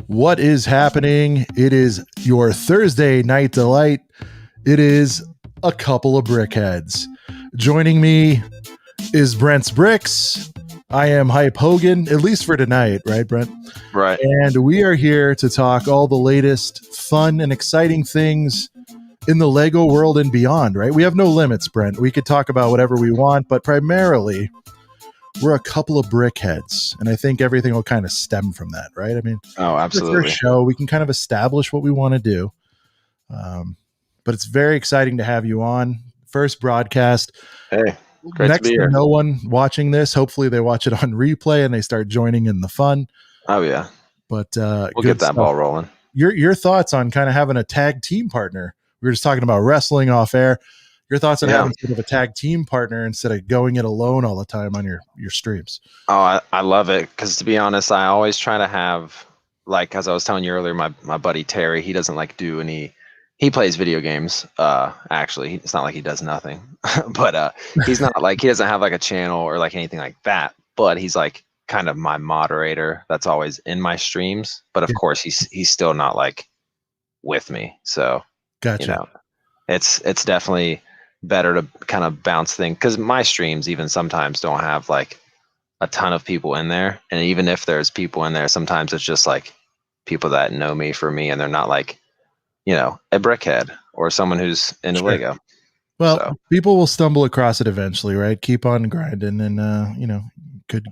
What is happening? It is your Thursday night delight. It is a couple of BrickHeads. Joining me is Brent's Bricks. I am Hype Hogan, at least for tonight, right, Brent? Right. And we are here to talk all the latest fun and exciting things in the Lego world and beyond, right? We have no limits, Brent. We could talk about whatever we want, but primarily we're a couple of BrickHeads, and I think everything will kind of stem from that, right? I mean, absolutely. For show, we can kind of establish what we want to do, but it's very exciting to have you on. First broadcast. Hey, great next to be here. no one watching this. Hopefully, they watch it on replay and they start joining in the fun. Oh yeah, but we'll get that ball rolling. Your thoughts on kind of having a tag team partner? We were just talking about wrestling off air. Your thoughts on having sort of a tag team partner instead of going it alone all the time on your streams? Oh, I love it, because to be honest, I always try to have, like, as I was telling you earlier, my buddy Terry, he doesn't like do any. He plays video games. Actually, it's not like he does nothing, but he's not like, he doesn't have like a channel or like anything like that. But he's like kind of my moderator that's always in my streams. But of course, he's still not like with me. So gotcha. You know, it's definitely better to kind of bounce things, because my streams even sometimes don't have like a ton of people in there, and even if there's people in there, sometimes it's just like people that know me for me, and they're not like, you know, a BrickHead or someone who's into Lego. Well, people will stumble across it eventually, right? Keep on grinding, and you know, could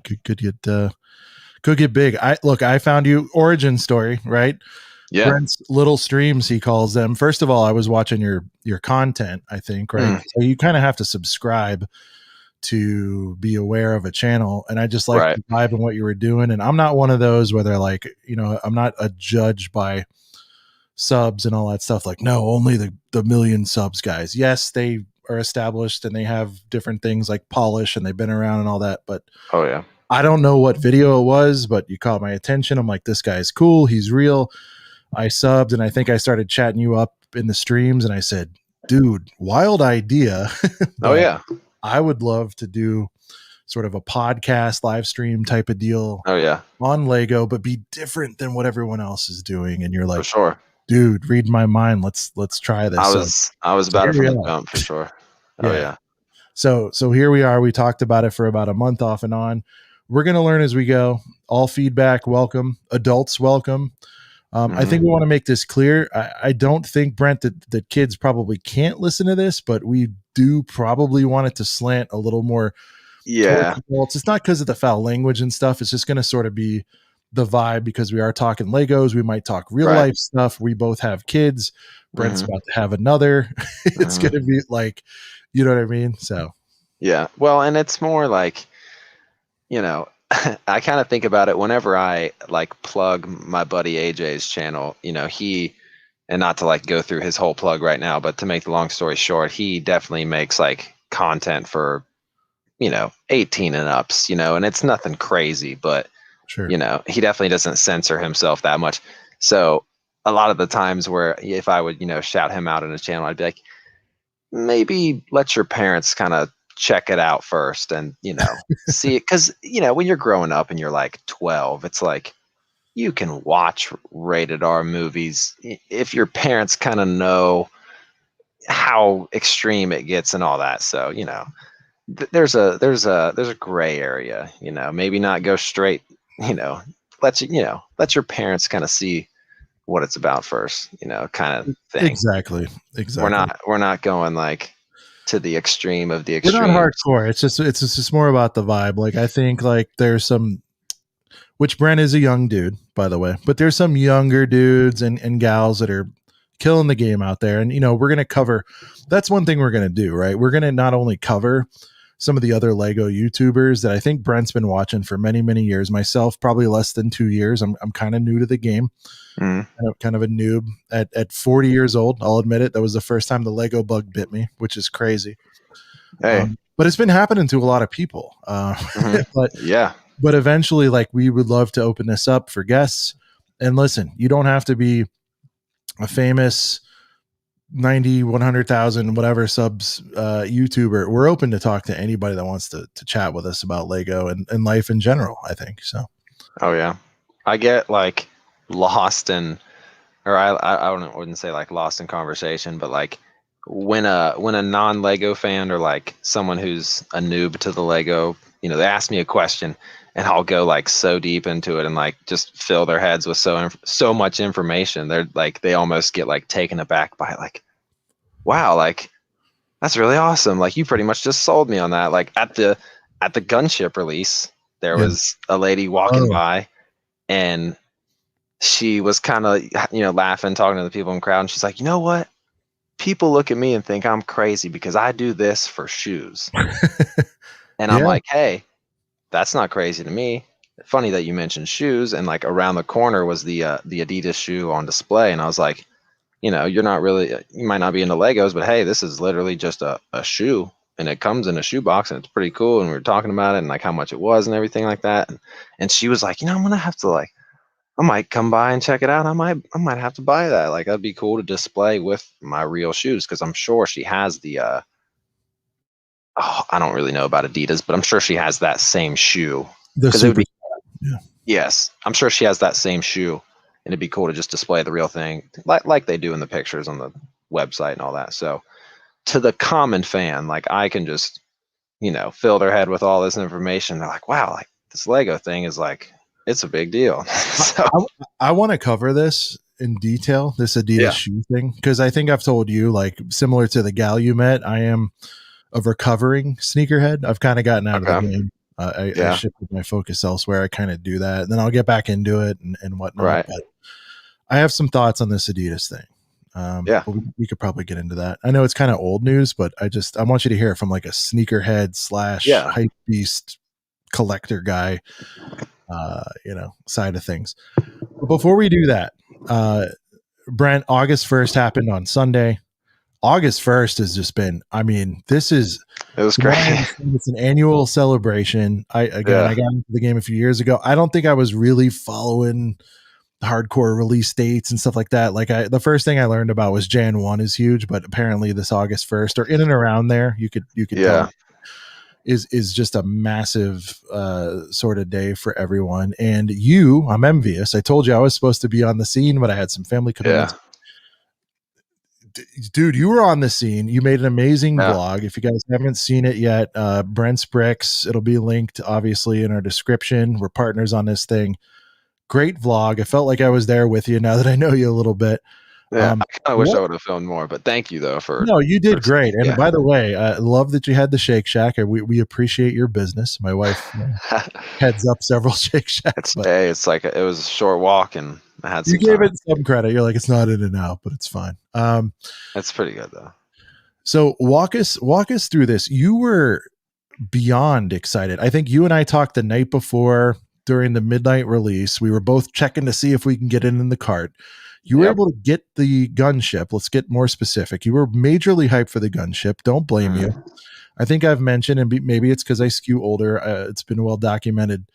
get big. I found you origin story, right? Yeah. Brent's little streams, he calls them. First of all, I was watching your content, I think, right? So you kind of have to subscribe to be aware of a channel, and I just like the vibe and what you were doing. And I'm not one of those where they're like, you know, I'm not a judge by subs and all that stuff. Like, no, only the million subs guys. Yes, they are established and they have different things like polish and they've been around and all that. But I don't know what video it was, but you caught my attention. I'm like, this guy's cool. He's real. I subbed, and I think I started chatting you up in the streams, and I said, dude, wild idea. I would love to do sort of a podcast live stream type of deal on Lego, but be different than what everyone else is doing. And you're like, for sure, dude, read my mind. Let's try this. I was about it from the jump, for sure. So here we are. We talked about it for about a month off and on. We're going to learn as we go. All feedback welcome. Adults welcome. I think we want to make this clear. I don't think, Brent, that kids probably can't listen to this, but we do probably want it to slant a little more. Adults. It's not because of the foul language and stuff. It's just going to sort of be the vibe, because we are talking Legos. We might talk real life stuff. We both have kids. Brent's about to have another. It's going to be like, you know what I mean? So yeah. Well, and it's more like, you know, I kind of think about it whenever I like plug my buddy AJ's channel, you know, and not to like go through his whole plug right now, but to make the long story short, he definitely makes like content for, you know, 18 and ups, you know, and it's nothing crazy, but you know, he definitely doesn't censor himself that much. So a lot of the times where if I would, you know, shout him out in a channel, I'd be like, maybe let your parents kind of check it out first, and, you know, see it. Because, you know, when you're growing up and you're like 12, it's like you can watch rated R movies if your parents kind of know how extreme it gets and all that. So, you know, there's a gray area, you know, maybe not go straight, you know, let your parents kind of see what it's about first, you know, kind of thing. Exactly. We're not going like to the extreme of the extreme. We're not hardcore. It's just more about the vibe. Like, I think like there's some, which Brent is a young dude, by the way, but there's some younger dudes and gals that are killing the game out there. And, you know, we're going to cover, that's one thing we're going to do, right? We're going to not only cover some of the other Lego YouTubers that I think Brent's been watching for many, many years, myself, probably less than 2 years. I'm kind of new to the game. Kind of a noob at 40 years old. I'll admit it. That was the first time the Lego bug bit me, which is crazy. But it's been happening to a lot of people. But eventually, like, we would love to open this up for guests. And listen, you don't have to be a famous 90, 100,000, whatever subs YouTuber. We're open to talk to anybody that wants to chat with us about Lego and life in general, I think. So. Oh yeah. I get like lost in, or wouldn't say like lost in conversation, but like when a non-Lego fan or like someone who's a noob to the Lego, they ask me a question and I'll go like so deep into it and like just fill their heads with so much information. They're like they almost get like taken aback by it, like, wow, like that's really awesome. Like you pretty much just sold me on that. Like at the Gunship release, there Yeah. was a lady walking Oh, by and she was kind of laughing, talking to the people in the crowd, and she's like, you know what? People look at me and think I'm crazy because I do this for shoes. And I'm yeah. like, hey, that's not crazy to me. Funny that you mentioned shoes. And like around the corner was the Adidas shoe on display. And I was like, you're not really, you might not be into Legos, but hey, this is literally just a shoe. And it comes in a shoe box and it's pretty cool. And we were talking about it and like how much it was and everything like that. And she was like, I'm going to have to like, I might come by and check it out. I might have to buy that. Like that'd be cool to display with my real shoes because I'm sure she has the I don't really know about Adidas, but I'm sure she has that same shoe The because it would super. be, Yeah. yes, I'm sure she has that same shoe and it'd be cool to just display the real thing like they do in the pictures on the website and all that. So to the common fan, like I can just, fill their head with all this information. They're like, wow, like this Lego thing is like, it's a big deal. So I want to cover this in detail, this Adidas yeah. shoe thing, because I think I've told you, like, similar to the gal you met, I am a recovering sneakerhead. I've kind of gotten out of the Okay. game. I Yeah. shifted my focus elsewhere. I kind of do that, and then I'll get back into it and whatnot. Right. But I have some thoughts on this Adidas thing. Yeah. But we could probably get into that. I know it's kind of old news, but I want you to hear it from like a sneakerhead / Yeah. hype beast collector guy, side of things. But before we do that, Brent, August 1st happened on Sunday. August 1st has just been, I mean, this is, It was from what I great. understand, it's an annual celebration. I Yeah. got into the game a few years ago. I don't think I was really following hardcore release dates and stuff like that. Like the first thing I learned about was Jan 1 is huge, but apparently this August 1st or in and around there, you could tell Yeah. is just a massive sort of day for everyone. And I'm envious. I told you I was supposed to be on the scene, but I had some family commitments. Yeah. Dude, you were on the scene. You made an amazing Yeah. vlog. If you guys haven't seen it yet, Brent's Bricks, it'll be linked obviously in our description. We're partners on this thing. Great vlog. I felt like I was there with you now that I know you a little bit. Yeah. I kind of wish I What? would have filmed more, but thank you though No, you did great. And yeah. by the way, I love that you had the Shake Shack. We appreciate your business. My wife heads up several Shake Shacks, but it's like it was a short walk and I had you some gave time. it some credit. You're like, it's not in and out, but it's fine. It's pretty good though. So walk us through this. You were beyond excited. I think you and I talked the night before during the midnight release. We were both checking to see if we can get it in the cart. You were Yep. able to get the Gunship. Let's get more specific. You were majorly hyped for the Gunship. Don't blame you. I think I've mentioned, and maybe it's because I skew older. It's been well documented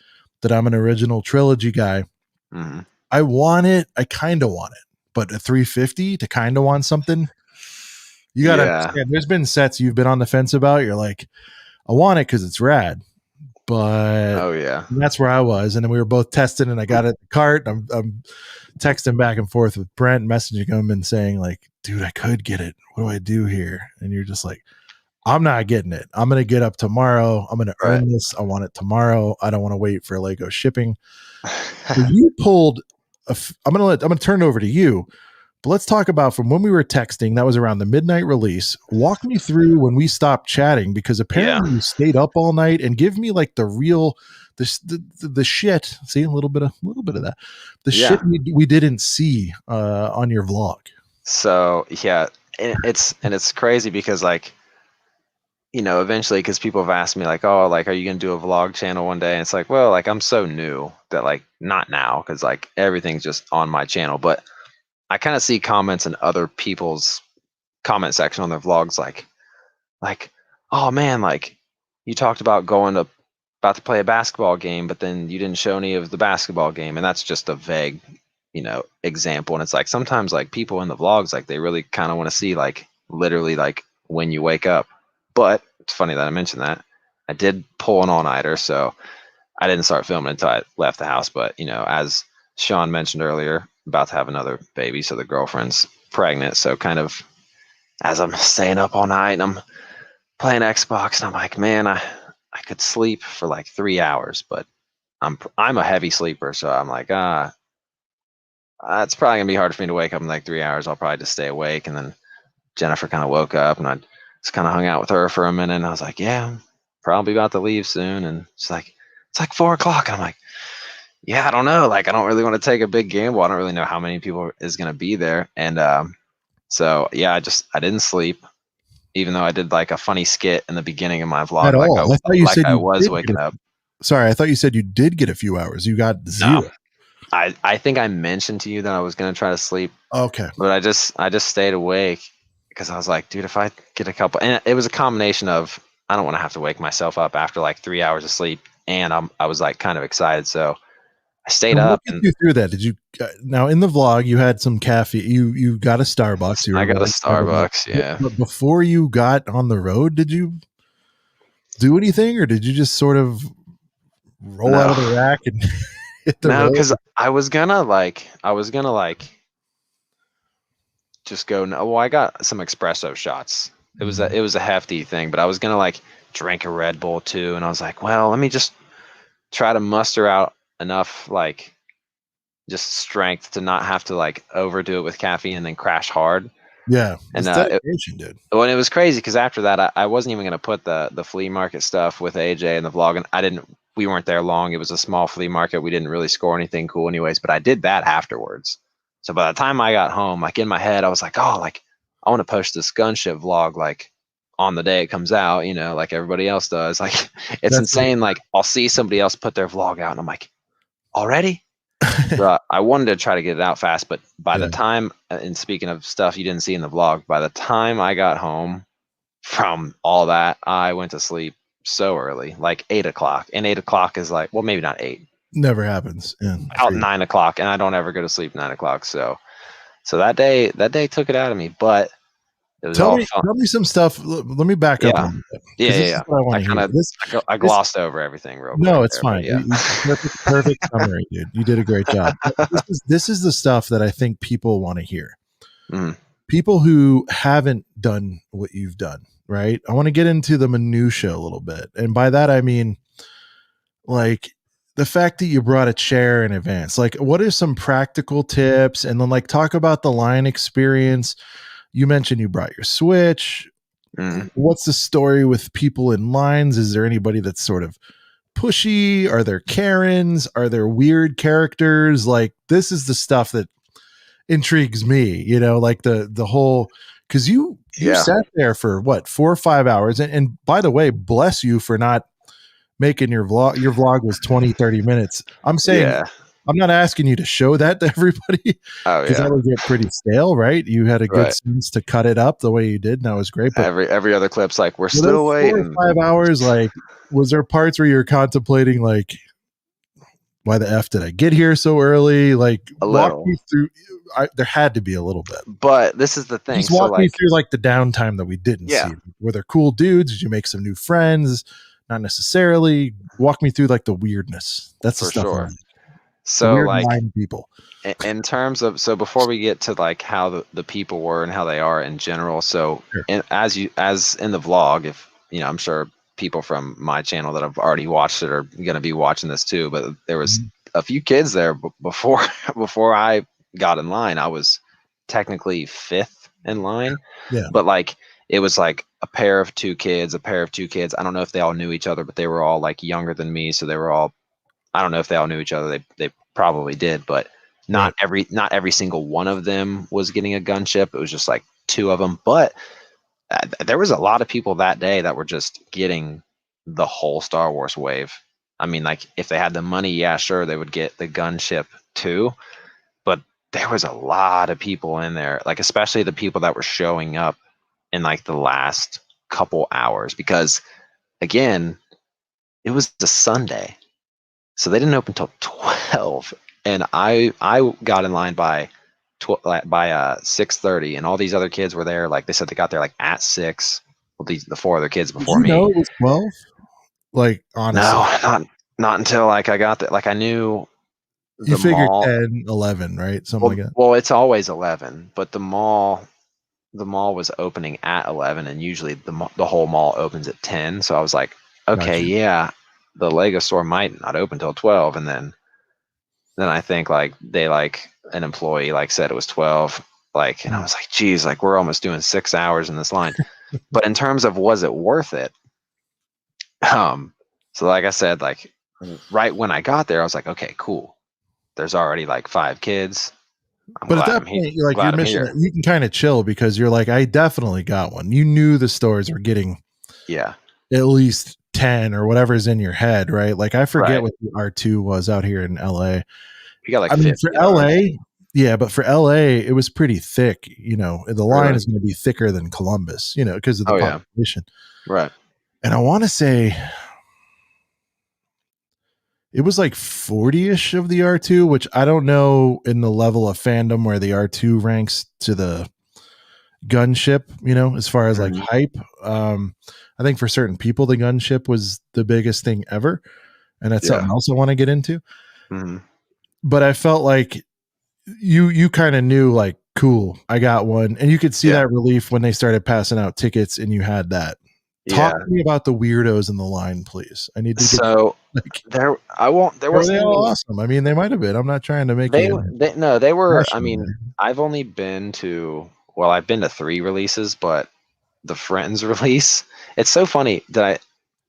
that I'm an original trilogy guy. Mm-hmm. I want it. I kind of want it, but a 350 to kind of want something. You got to understand. There's been sets you've been on the fence about. You're like, I want it because it's rad, but Oh yeah. that's where I was. And then we were both testing, and I got it in the cart. I'm texting back and forth with Brent, messaging him and saying like, dude, I could get it. What do I do here? And you're just like, I'm not getting it. I'm going to get up tomorrow. I'm going to earn this. I want it tomorrow. I don't want to wait for Lego shipping. So you pulled I'm going to turn it over to you, but let's talk about from when we were texting, that was around the midnight release. Walk me through when we stopped chatting, because apparently you stayed up all night, and give me like the real, the shit. See a little bit of that, the shit we didn't see on your vlog. So yeah, and it's crazy because like, eventually, because people have asked me like, oh, like, are you gonna do a vlog channel one day? And it's like, well, like I'm so new that like not now, because like everything's just on my channel. But I kind of see comments in other people's comment section on their vlogs like, oh man, like you talked about about to play a basketball game, but then you didn't show any of the basketball game, and that's just a vague, example. And it's like sometimes like people in the vlogs, like they really kind of want to see like literally like when you wake up. But it's funny that I mentioned that. I did pull an all-nighter, so I didn't start filming until I left the house. But as Sean mentioned earlier, about to have another baby, so the girlfriend's pregnant. So kind of as I'm staying up all night and I'm playing Xbox, and I'm like, man, I could sleep for like 3 hours, but I'm a heavy sleeper, so I'm like, it's probably gonna be hard for me to wake up in like 3 hours. I'll probably just stay awake. And then Jennifer kind of woke up, and I just kind of hung out with her for a minute. And I was like, yeah, I'm probably about to leave soon. And she's like, it's like 4 o'clock. And I'm like, yeah, I don't know. Like, I don't really want to take a big gamble. I don't really know how many people is gonna be there. And so yeah, I didn't sleep, even though I did like a funny skit in the beginning of my At vlog, all. I thought you said I you was did waking up. sorry, I thought you said you did get a few hours. You got No, 0. I think I mentioned to you that I was gonna try to sleep, Okay. but I just stayed awake because I was like, dude, if I get a couple, and it was a combination of I don't want to have to wake myself up after like 3 hours of sleep, and I was like kind of excited, so I stayed So walk up me and through that. Did you now in the vlog you had some caffeine? You got a Starbucks. You I were got a very excited about Starbucks. it. Yeah, But before you got on the road, did you do anything, or did you just sort of roll out no, of the rack and hit the no, road? because I was gonna like just go. No, well, I got some espresso shots. Mhm. It was a hefty thing, but I was gonna like drink a Red Bull too, and I was like, well, let me just try to muster out enough like just strength to not have to like overdo it with caffeine and then crash hard. Yeah, And it's dedication, dude. when it was crazy because after that, I wasn't even gonna put the flea market stuff with AJ in the vlog, and I didn't. We weren't there long. It was a small flea market. We didn't really score anything cool, anyways. But I did that afterwards. So by the time I got home, like in my head, I was like, oh, like I want to post this gunship vlog like on the day it comes out, you know, like everybody else does. Like it's That's insane. Like I'll see somebody else put their vlog out, and I'm like, already? So I wanted to try to get it out fast, but by the yeah. time, and speaking of stuff you didn't see in the vlog, by the time I got home from all that, I went to sleep so early, like 8 o'clock. And 8 o'clock is like, well, maybe not eight, Never happens. Yeah, for about you. 9 o'clock, and I don't ever go to sleep 9 o'clock. So that day took it out of me, but it was all fun. Tell me some stuff. Let me back up a Yeah, little bit yeah, because yeah, this is yeah. what I want I to hear. kind of I This glossed over everything real quick No, it's there, but fine. yeah. Perfect summary, dude. You did a great job. But this is the stuff that I think people want to hear. Mhm. People who haven't done what you've done, right? I want to get into the minutia a little bit. And by that I mean like the fact that you brought a chair in advance. Like what are some practical tips, and then like talk about the line experience. You mentioned you brought your Switch. Mhm. What's the story with people in lines? Is there anybody that's sort of pushy? Are there Karens? Are there weird characters? Like this is the stuff that intrigues me, you know, like the whole because you Yeah, sat there for what 4 or 5 hours, and by the way, bless you for not making your vlog was 20, 30 minutes. I'm saying yeah. I'm not asking you to show that to everybody Oh because that yeah, would get pretty stale, right? You had a good right. sense to cut it up the way you did, and that was great. But Every other clip's like, we're were those still 4 or waiting. 5 hours, like, was there parts where you were contemplating, like, why the F did I get here so early? Like, A walk little. me through. There had to be a little bit. But this is the thing. Just So walk me like, through, like, the downtime that we didn't yeah, see. Were there cool dudes? Did you make some new friends? Not necessarily. Walk me through, like, the weirdness. That's the for stuff I sure. like. The So weird like, line people. in terms of, so before we get to like how the people were and how they are in general, so Sure. as in the vlog, if you know, I'm sure people from my channel that have already watched it are going to be watching this too, but there was Mhm. a few kids there before before I got in line. I was technically fifth in line, Yeah. but like it was like a pair of two kids, a pair of two kids. I don't know if they all knew each other, but they were all like younger than me, so they were all, I don't know if they all knew each other. They probably did, but Right. not every single one of them was getting a gunship. It was just like two of them. But there was a lot of people that day that were just getting the whole Star Wars wave. I mean, like if they had the money, yeah, sure, they would get the gunship too. But there was a lot of people in there, like especially the people that were showing up in like the last couple hours, because again, it was a Sunday. So they didn't open until 12, and I got in line by 6:30, and all these other kids were there. Like they said, they got there like at 6. Well, the four other kids Did before you me. know it was 12? Like, honestly. No, not until like I got there. Like I knew You the figure mall. 10, 11, right? Something like that. Well, it's always 11, but the mall was opening at 11, and usually the whole mall opens at 10. So I was like, okay, Gotcha. yeah, the Lego store might not open till 12, and then I think like they like an employee like said it was 12, like, and I was like, geez, like we're almost doing 6 hours in this line. But in terms of was it worth it? So like I said, like right when I got there, I was like, okay, cool. There's already like 5 kids. I'm But at glad that I'm here. point, you're like, Glad your I'm mission, here. you can kind of chill because you're like, I definitely got one. You knew the stores were getting Yeah. at least 10 or whatever's in your head, right? Like, I forget Right. what the R2 was out here in LA. We got like I mean, for 50 ours. LA, yeah, but for LA, it was pretty thick. The line Really? is going to be thicker than Columbus, because of the Oh yeah. population. Right. And I want to say it was like 40-ish of the R2, which I don't know in the level of fandom where the R2 ranks to the Gunship, as far as like Mhm. hype. I think for certain people, the Gunship was the biggest thing ever. And that's Yeah. something else I want to get into. Mhm. But I felt like you kind of knew, like, cool, I got one. And you could see Yeah. that relief when they started passing out tickets and you had that. Talk Yeah. to me about the weirdos in the line, please. I need to get So like, there were they wasn't all any. awesome? I mean, they might have been. I'm not trying to make They you they no, they were. I rush me mean, there. I've only been to. Well, I've been to 3 releases, but the Friends release. It's so funny that I.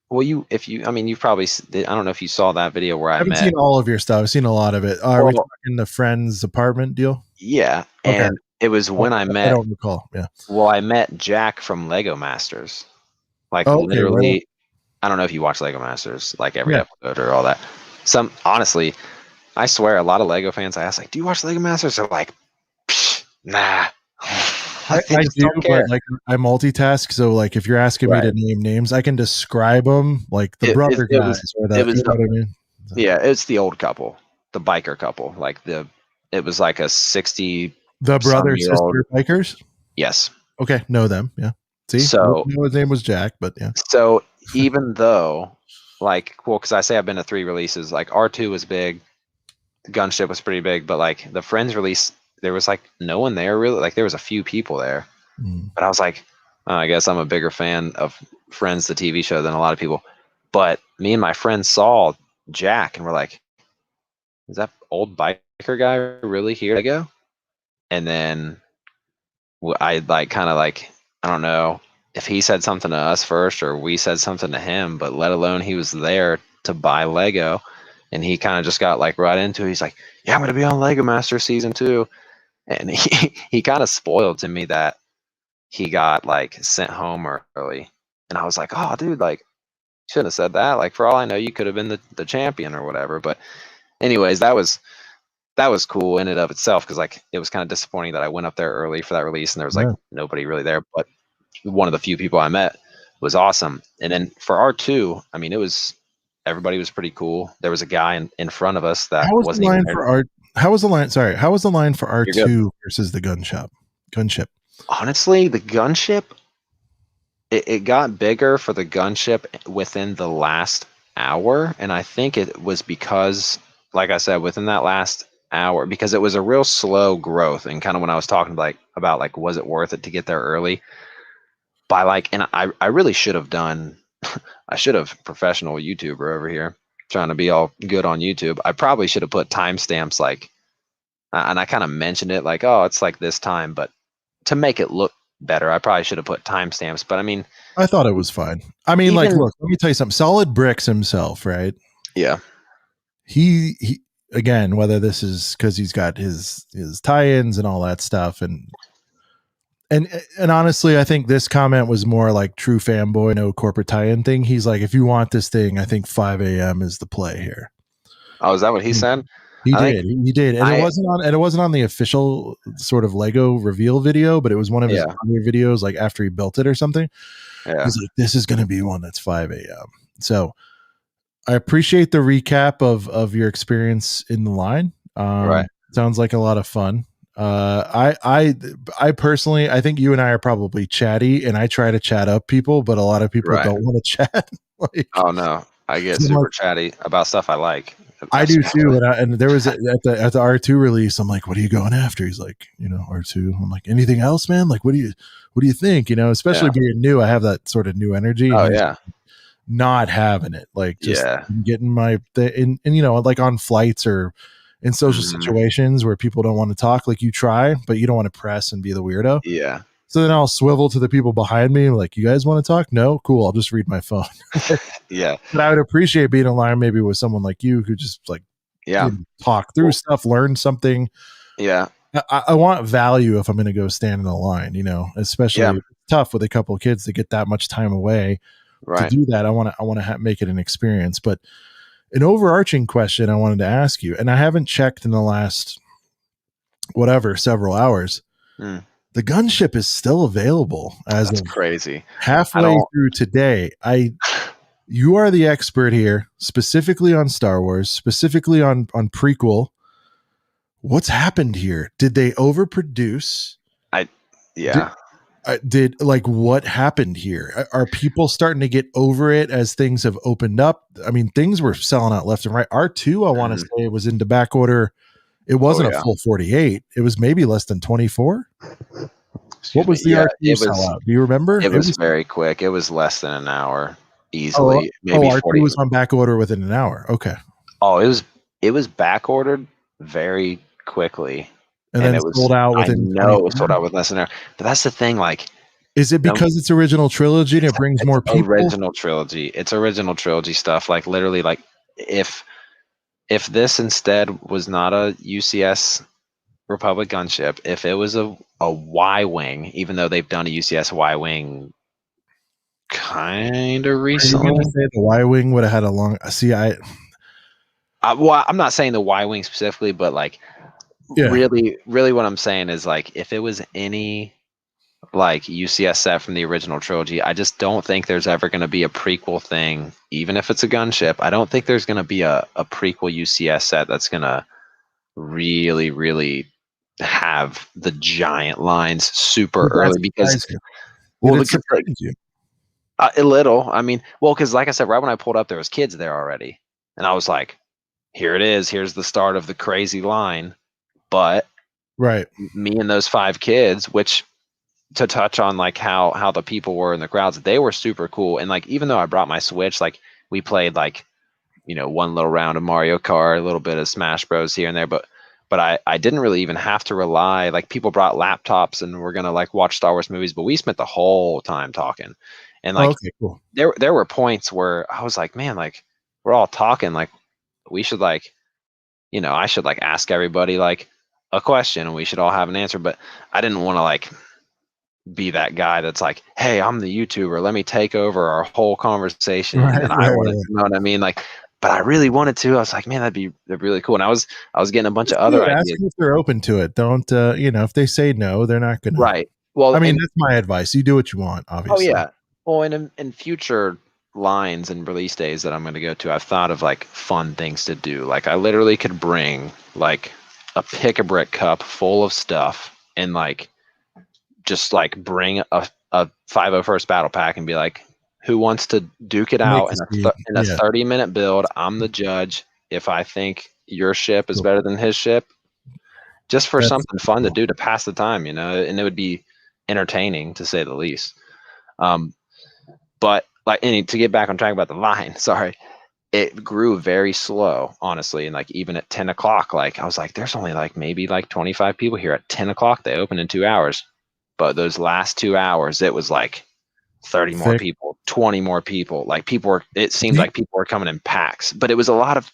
Well, I mean, you've probably. I don't know if you saw that video where I I haven't met. seen all of your stuff. I've seen a lot of it. Are we Well, talking the friend's apartment deal? yeah, Okay. and it was when I I met. don't recall. Yeah. Well, I met Jack from Lego Masters. Like Oh, okay. Right on. literally, I don't know if you watch Lego Masters, like every Yeah. episode or all that. Honestly, I swear, a lot of Lego fans I ask, like, do you watch Lego Masters? They're like, nah. Like, they I just do, don't but care. like I multitask. So like if you're asking me Right. to name names, I can describe them, like the It, it, brother it guys was or it the, was you know the what I mean? So, yeah, it's the old couple, the biker couple, like it was like a 60 the some brother year old. sister bikers. Yes. Okay, know them. Yeah. See, I didn't So know his name was Jack, but yeah. so even though like well, because I say I've been to 3 releases, like R2 was big, Gunship was pretty big, but like the Friends release, there was like no one there really. Like there was a few people there, Mm. but I was like, oh, I guess I'm a bigger fan of Friends, the TV show, than a lot of people. But me and my friends saw Jack and we're like, is that old biker guy really here to go? And then I like kind of like, I don't know if he said something to us first or we said something to him, but let alone he was there to buy Lego. And he kind of just got like right into it. He's like, yeah, I'm going to be on Lego Master season 2. And he kind of spoiled to me that he got like sent home early. And I was like, oh, dude, like, shouldn't have said that. Like, for all I know, you could have been the champion or whatever. But anyways, that was cool in and of itself, because like it was kind of disappointing that I went up there early for that release and there was like Yeah. nobody really there. But one of the few people I met was awesome. And then for R2, I mean, everybody was pretty cool. There was a guy in front of us that How was the wasn't even line there. for R? How was the line? Sorry, how was the line for You're good. R2 versus the gunship? Honestly, the Gunship, it got bigger for the Gunship within the last hour, and I think it was because, like I said, within that last hour, because it was a real slow growth, and kind of when I was talking like about like was it worth it to get there early, by like, and I really should have done, I should have professional YouTuber over here trying to be all good on YouTube. I probably should have put timestamps like, and I kind of mentioned it like, oh, it's like this time, but to make it look better, I probably should have put timestamps. But I mean, I thought it was fine. I mean, like, even look, let me tell you something. Solid Bricks himself, right? yeah, He again, whether this is because he's got his tie-ins and all that stuff, and honestly, I think this comment was more like true fanboy, no corporate tie-in thing. He's like, if you want this thing, I think 5 a.m. is the play here. oh, is that what he said? He I think did. He did. And it wasn't on the official sort of Lego reveal video, but it was one of his yeah, other videos, like after he built it or something. yeah, He's like, this is going to be one that's 5 a.m. So I appreciate the recap of your experience in the line. right, Sounds like a lot of fun. I personally, I think you and I are probably chatty, and I try to chat up people, but a lot of people right. don't want to chat. Like, Oh no, I get so I'm like, super chatty about stuff I like. I do too. And there was at the R2 release, I'm like, what are you going after? He's like, R2. I'm like, anything else, man? Like, what do you think? Especially being new, I have that sort of new energy. And Oh he's yeah. not having it. Like, just Yeah. getting and like on flights or in social situations where people don't want to talk, like you try, but you don't want to press and be the weirdo. Yeah. So then I'll swivel to the people behind me, like, you guys want to talk? No? Cool. I'll just read my phone. Yeah. But I would appreciate being in line maybe with someone like you who just like talk through stuff, learn something. Yeah. I want value if I'm going to go stand in a line, especially tough with a couple of kids to get that much time away to do that. I want to make it an experience. But an overarching question I wanted to ask you, and I haven't checked in the last several hours. The Gunship is still available as That's crazy. Halfway through today. You are the expert here, specifically on Star Wars, specifically on prequel. What's happened here? Did they overproduce? Did what happened here? Are people starting to get over it as things have opened up? I mean, things were selling out left and right. R2, I want to say, it was into back order. It wasn't a full 48. It was maybe less than 24. What was the R2 sellout? Do you remember? It was very quick. It was less than an hour, easily. Maybe R2 40. was on back order within an hour. Okay. Oh, it was back ordered very quickly. And then it was sold out within. It was sold out within less than an hour. But that's the thing, like, is it because it's original trilogy and it brings more people? Original trilogy. It's original trilogy stuff. Like, literally, like, if this instead was not a UCS Republic Gunship, if it was a Y-Wing, even though they've done a UCS Y-Wing kind of recently. Are you going to say the Y-Wing would have had a long... See, well, I'm not saying the Y-Wing specifically, but like, really what I'm saying is, like, if it was any like UCS set from the original trilogy, I just don't think there's ever going to be a prequel thing, even if it's a gunship. I don't think there's going to be a prequel UCS set that's going to really, really have the giant lines super early, because a little. I mean, because like I said, right when I pulled up, there was kids there already, and I was like, here it is. Here's the start of the crazy line. But me and those 5 kids, which, to touch on like how the people were in the crowds, they were super cool. And like, even though I brought my Switch, like, we played like, one little round of Mario Kart, a little bit of Smash Bros here and there, but I didn't really even have to rely. Like, people brought laptops and we're gonna like watch Star Wars movies, but we spent the whole time talking. And like, cool. there were points where I was like, man, like, we're all talking, like, we should like, I should like ask everybody like a question and we should all have an answer. But I didn't want to like be that guy that's like, hey, I'm the YouTuber, let me take over our whole conversation. And I want to, you know what I mean? Like, but I really wanted to. I was like, man, that'd be really cool. And I was getting a bunch of other ideas. Ask if they're open to it. Don't if they say no, they're not gonna. Right. Well, I mean, that's my advice. You do what you want, obviously. Oh yeah. Well, and in future lines and release days that I'm going to go to, I've thought of like fun things to do. Like, I literally could bring like a pick-a-brick cup full of stuff and like just like bring a 501st battle pack and be like, who wants to duke it out in a 30-minute build? I'm the judge. If I think your ship is better than his ship, just for something fun to do to pass the time, and it would be entertaining to say the least. But like, and to get back on track about the line, sorry, it grew very slow, honestly. And like, even at 10 o'clock, like, I was like, there's only like maybe like 25 people here at 10 o'clock. They open in 2 hours. But those last 2 hours, it was like 30 more people, 20 more people. Like, it seemed like people were coming in packs, but it was a lot of,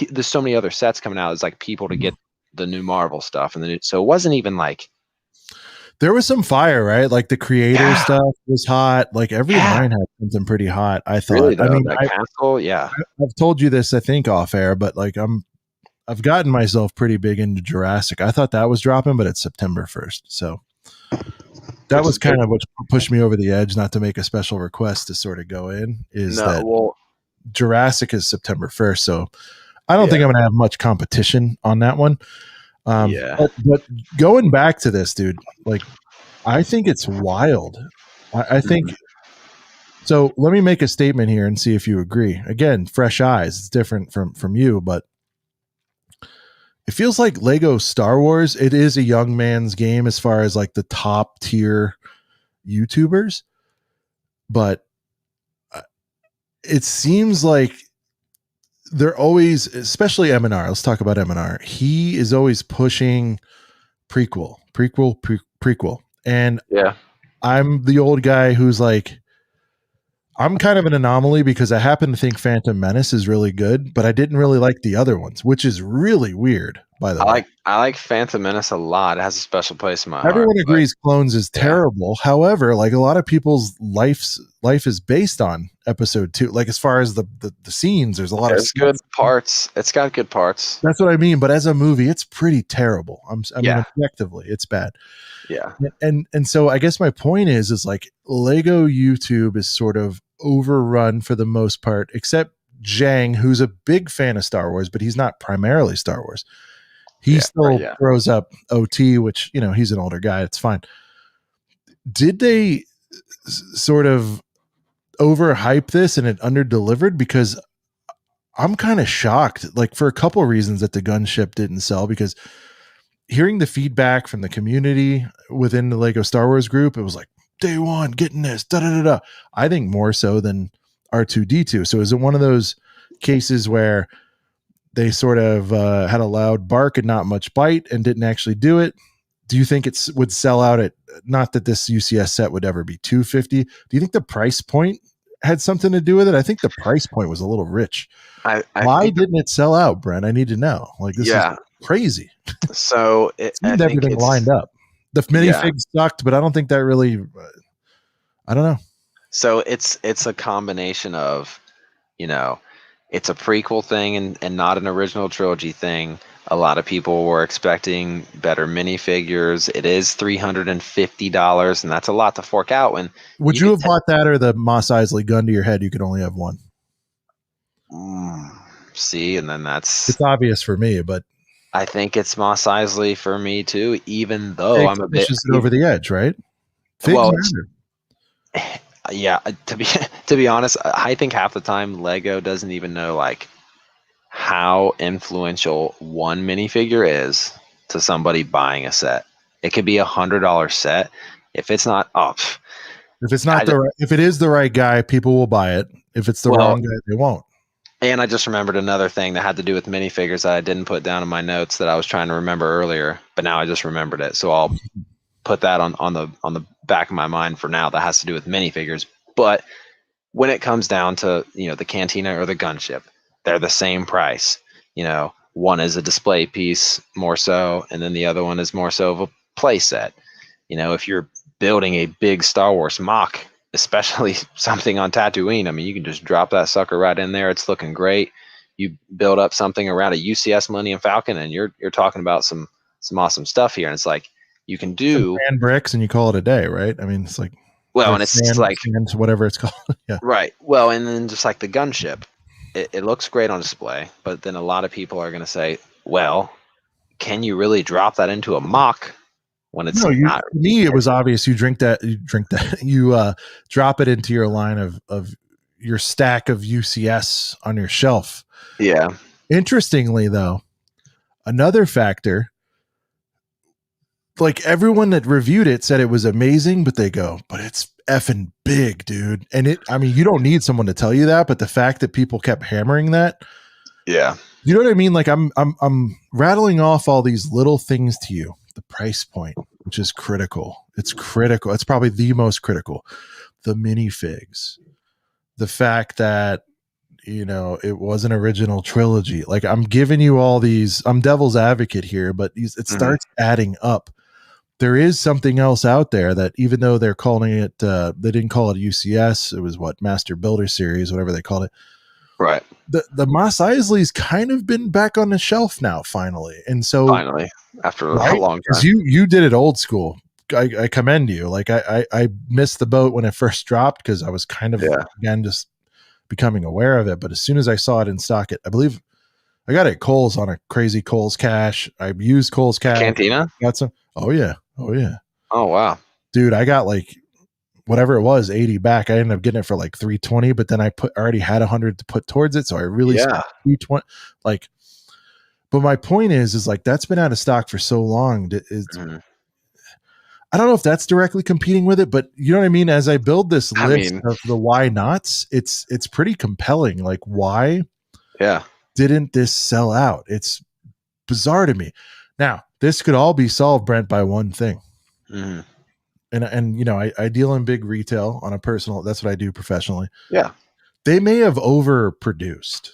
there's so many other sets coming out. It's like people to get the new Marvel stuff. So it wasn't even like, there was some fire, right? Like, the creator stuff was hot. Like, every line had something pretty hot, I thought. Really, though, I mean, Castle, I've told you this, I think, off air, but like, I've gotten myself pretty big into Jurassic. I thought that was dropping, but it's September 1st. So that was kind of what pushed me over the edge, not to make a special request to sort of go in, Jurassic is September 1st. So I don't think I'm going to have much competition on that one. But going back to this, dude, like, I think it's wild. I think so. Let me make a statement here and see if you agree. Again, fresh eyes. It's different from you, but it feels like Lego Star Wars. It is a young man's game as far as like the top tier YouTubers, but it seems like they're always, especially M&R. Let's talk about M&R. He is always pushing prequel. And Yeah. I'm the old guy who's like, I'm kind of an anomaly because I happen to think Phantom Menace is really good, but I didn't really like the other ones, which is really weird, by the way. I like Phantom Menace a lot. It has a special place in my heart. Everyone But agrees Clones is terrible. However, like a lot of people's life is based on episode 2. Like as far as the scenes, there's a lot of good parts. It's got good parts. That's what I mean. But as a movie, it's pretty terrible. I mean, Yeah. objectively, it's bad. Yeah. And so I guess my point is like Lego YouTube is sort of overrun for the most part, except Zhang, who's a big fan of Star Wars, but he's not primarily Star Wars. He still throws up OT, which, you know, he's an older guy. It's fine. Did they sort of overhype this and it underdelivered? Because I'm kind of shocked, like for a couple of reasons, that the Gunship didn't sell, because hearing the feedback from the community within the Lego Star Wars group, it was like, day one, getting this, da-da-da-da. I think more so than R2-D2. So is it one of those cases where they sort of had a loud bark and not much bite and didn't actually do it? Do you think it would sell out at, not that this UCS set would ever be $250? Do you think the price point had something to do with it? I think the price point was a little rich. Why didn't it sell out, Brent? I need to know. Like, this is crazy. So I think everything lined up. The minifigs sucked, but I don't think that really. I don't know. So it's a combination of, you know, it's a prequel thing and not an original trilogy thing. A lot of people were expecting better minifigures. It is $350, and that's a lot to fork out. When would you have bought that or the Mos Eisley gun to your head? You could only have one. See, and then it's obvious for me, but I think it's Mos Eisley for me too. Even though I'm a bit over the edge, right? Yeah. To be honest, I think half the time Lego doesn't even know like how influential one minifigure is to somebody buying a set. It could be $100 set. If it's not if it is the right guy, people will buy it. If it's the wrong guy, they won't. And I just remembered another thing that had to do with minifigures that I didn't put down in my notes that I was trying to remember earlier, but now I just remembered it. So I'll put that on the back of my mind for now. That has to do with minifigures. But when it comes down to, you know, the Cantina or the Gunship, they're the same price. You know, one is a display piece more so, and then the other one is more so of a play set. You know, if you're building a big Star Wars mock, especially something on Tatooine, I mean, you can just drop that sucker right in there. It's looking great. You build up something around a UCS Millennium Falcon, and you're talking about some awesome stuff here. And it's like you can do sand bricks, and you call it a day, right? I mean, it's like and it's sand, like whatever it's called. Yeah, right. Well, and then just like the Gunship, it looks great on display, but then a lot of people are going to say, well, can you really drop that into a mock? When it's not, to me, it was obvious. You drop it into your line of your stack of UCS on your shelf. Yeah. Interestingly, though, another factor, like everyone that reviewed it said it was amazing, but they go, but it's effing big, dude. And I mean, you don't need someone to tell you that, but the fact that people kept hammering that. Yeah. You know what I mean? Like I'm rattling off all these little things to you. The price point, which is critical. It's critical. It's probably the most critical. The minifigs, the fact that, you know, it was an original trilogy. Like I'm giving you all these, I'm devil's advocate here, but it starts adding up. There is something else out there that even though they're calling it, they didn't call it UCS. It was Master Builder Series, whatever they called it. Right. The Mos Eisley's kind of been back on the shelf now, finally. And so finally, after a long time, you did it old school. I commend you. Like I missed the boat when it first dropped because I was kind of again just becoming aware of it. But as soon as I saw it in stock, I believe I got it at Kohl's on a crazy Kohl's Cash. I used Kohl's Cash. Cantina? Got some. Oh yeah. Oh wow, dude! I got like whatever it was, 80 back. I ended up getting it for like 320, but then I already had 100 to put towards it, so I really 320. Like, But my point is like that's been out of stock for so long. Mhm. I don't know if that's directly competing with it, but you know what I mean? As I build this I list mean, of the why nots, it's pretty compelling. Like, why yeah. didn't this sell out? It's bizarre to me. Now, this could all be solved, Brent, by one thing. Mhm. And you know, I deal in big retail on a personal, that's what I do professionally. Yeah. They may have overproduced.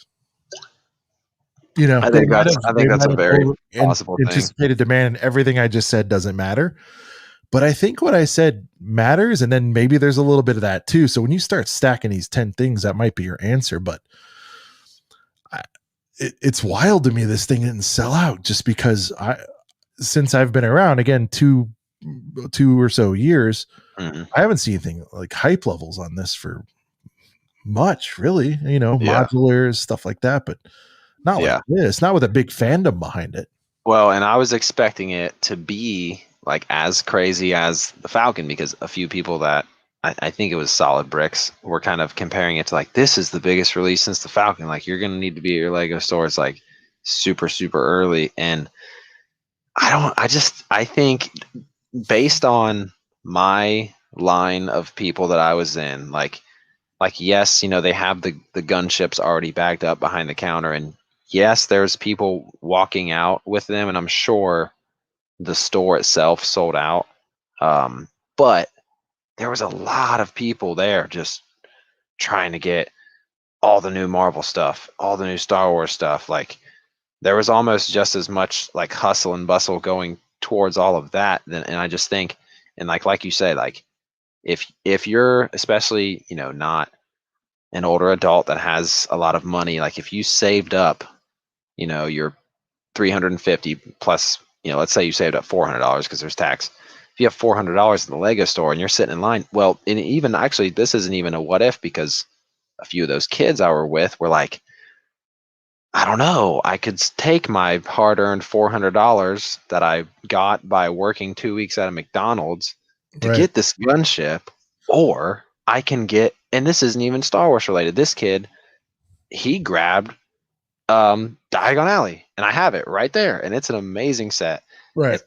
You know, they I think they that's might a have very over possible thing. anticipated demand, and everything I just said doesn't matter. But I think what I said matters, and then maybe there's a little bit of that too. So when you start stacking these 10 things, that might be your answer. But it's wild to me this thing didn't sell out just because since I've been around again two or so years, Mhm. I haven't seen anything like hype levels on this for much, really. You know, Yeah. modulars, stuff like that, but not like Yeah. this, not with a big fandom behind it. Well, and I was expecting it to be like as crazy as the Falcon because a few people that I think it was Solid Bricks were kind of comparing it to like this is the biggest release since the Falcon. Like you're gonna need to be at your Lego store. It's like super, super early. And I think based on my line of people that I was in, like yes, you know, they have the gunships already bagged up behind the counter, and yes, there's people walking out with them, and I'm sure the store itself sold out. But there was a lot of people there just trying to get all the new Marvel stuff, all the new Star Wars stuff. Like there was almost just as much like hustle and bustle going towards all of that. And I just think, and like you say, like if you're especially, you know, not an older adult that has a lot of money, like if you saved up, you know, your 350 plus, you know, let's say you saved up $400 because there's tax. If you have $400 in the Lego store and you're sitting in line, well, and even actually, this isn't even a what if because a few of those kids I were with were like, I don't know, I could take my hard earned $400 that I got by working 2 weeks at a McDonald's to Right. get this gunship, or I can get, and this isn't even Star Wars related. This kid, he grabbed Diagon Alley, and I have it right there, and it's an amazing set. Right.